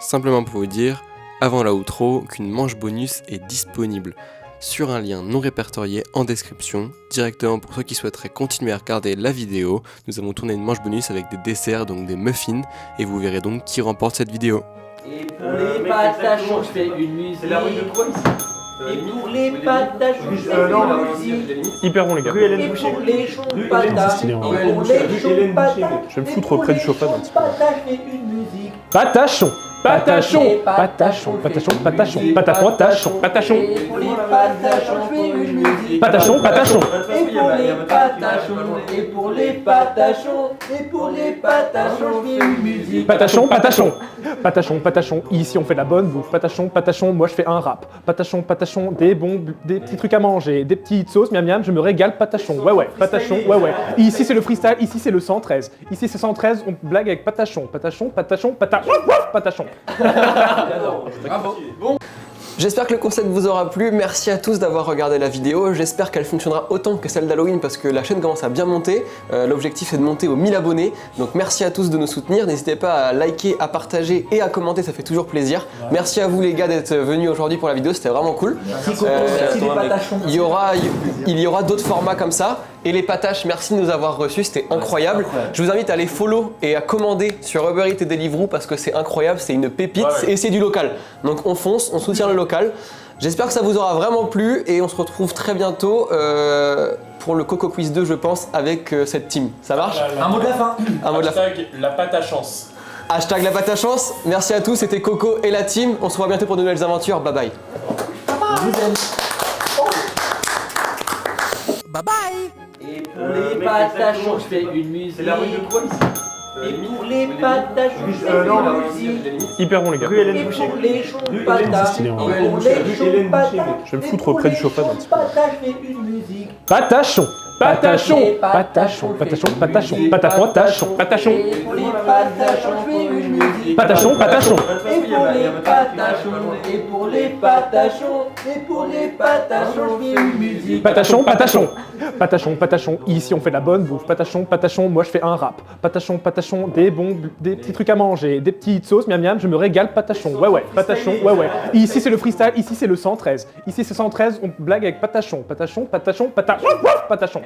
Speaker 11: Simplement pour vous dire, avant la outro, qu'une manche bonus est disponible sur un lien non répertorié en description, directement pour ceux qui souhaiteraient continuer à regarder la vidéo. Nous avons tourné une manche bonus avec des desserts, donc des muffins, et vous verrez donc qui remporte cette vidéo.
Speaker 6: Et pour les patachons, je fais une musique. C'est la rue de quoi ici? Et pour les patachons, je fais une musique.
Speaker 7: Hyper bon, les gars.
Speaker 6: Et pour les chons patates. Et pour les chons patates.
Speaker 7: Je vais me foutre auprès du chauffeur un petit peu.
Speaker 6: Je fais une musique.
Speaker 5: Patachon. Patachon. Patachon. Patachon. Patachon. Patachon. Patachon.
Speaker 6: Et pour les patachons, je fais une musique.
Speaker 5: Patachon. Patachon.
Speaker 6: Et pour les patachons, et pour les patachons, et pour les patachons, je fais une musique.
Speaker 5: Patachon. Patachon. Patachon. Patachon. Ici, on fait de la bonne bouffe. Patachon. Patachon. Moi, je fais un rap. Patachon. Patachon. Des petits trucs à manger, des petites sauces. Miam miam. Je me régale. Patachon. Ouais ouais. Patachon. Ouais ouais. Ici, c'est le freestyle. Ici, c'est le 113. Ici, c'est 113. On blague avec patachon. Patachon. Patachon. Patachon. Patachon.
Speaker 1: Bravo. Bon. J'espère que le concept vous aura plu, merci à tous d'avoir regardé la vidéo, j'espère qu'elle fonctionnera autant que celle d'Halloween parce que la chaîne commence à bien monter, l'objectif c'est de monter aux 1000 abonnés, donc merci à tous de nous soutenir, n'hésitez pas à liker, à partager et à commenter, ça fait toujours plaisir. Merci à vous les gars d'être venus aujourd'hui pour la vidéo, c'était vraiment cool.
Speaker 6: Merci les patachons.
Speaker 1: Il y aura d'autres formats comme ça, et les pataches, merci de nous avoir reçus, c'était incroyable. Je vous invite à les follow et à commander sur Uber Eats et Deliveroo parce que c'est incroyable, c'est une pépite et c'est du local. Donc on fonce, on soutient le local. J'espère que ça vous aura vraiment plu et on se retrouve très bientôt pour le Coco Quiz 2 je pense avec cette team. Ça marche?
Speaker 6: Un mot de la fin.
Speaker 1: Un mot de la fin.
Speaker 7: Hashtag la pâte à chance.
Speaker 1: Hashtag la pâte à chance. Merci à tous, c'était Coco et la team. On se revoit bientôt pour de nouvelles aventures. Bye bye.
Speaker 6: Je vous aime.
Speaker 10: Bye bye.
Speaker 6: Et pour les patachons, je fais une musique. C'est la rue de quoi ici? Et pour les patachons, je fais une musique.
Speaker 7: Hyper bon, les gars.
Speaker 6: Et pour les chons patates. Et pour les chons patates.
Speaker 7: Je vais me foutre auprès du chauffeur un petit peu.
Speaker 6: Je fais une musique.
Speaker 5: Patachon. Patachon. Patachon. Patachon. Patachon. Patachon. Patachon.
Speaker 6: Et pour les patachons, je fais une musique.
Speaker 5: Patachon. Patachon.
Speaker 6: Et pour les patachons, et pour les patachons, et pour les patachons, je fais une musique.
Speaker 5: Patachon. Patachon. Patachon. Patachon. Ici, on fait de la bonne bouffe. Patachon. Patachon. Moi, je fais un rap. Patachon. Patachon. Des petits trucs à manger, des petites sauces. Miam miam. Je me régale. Patachon. Ouais ouais. Patachon. Ouais ouais. Ici, c'est le freestyle. Ici, c'est le 113. Ici, c'est 113. On blague avec patachon. Patachon. Patachon. Patachon. Patachon.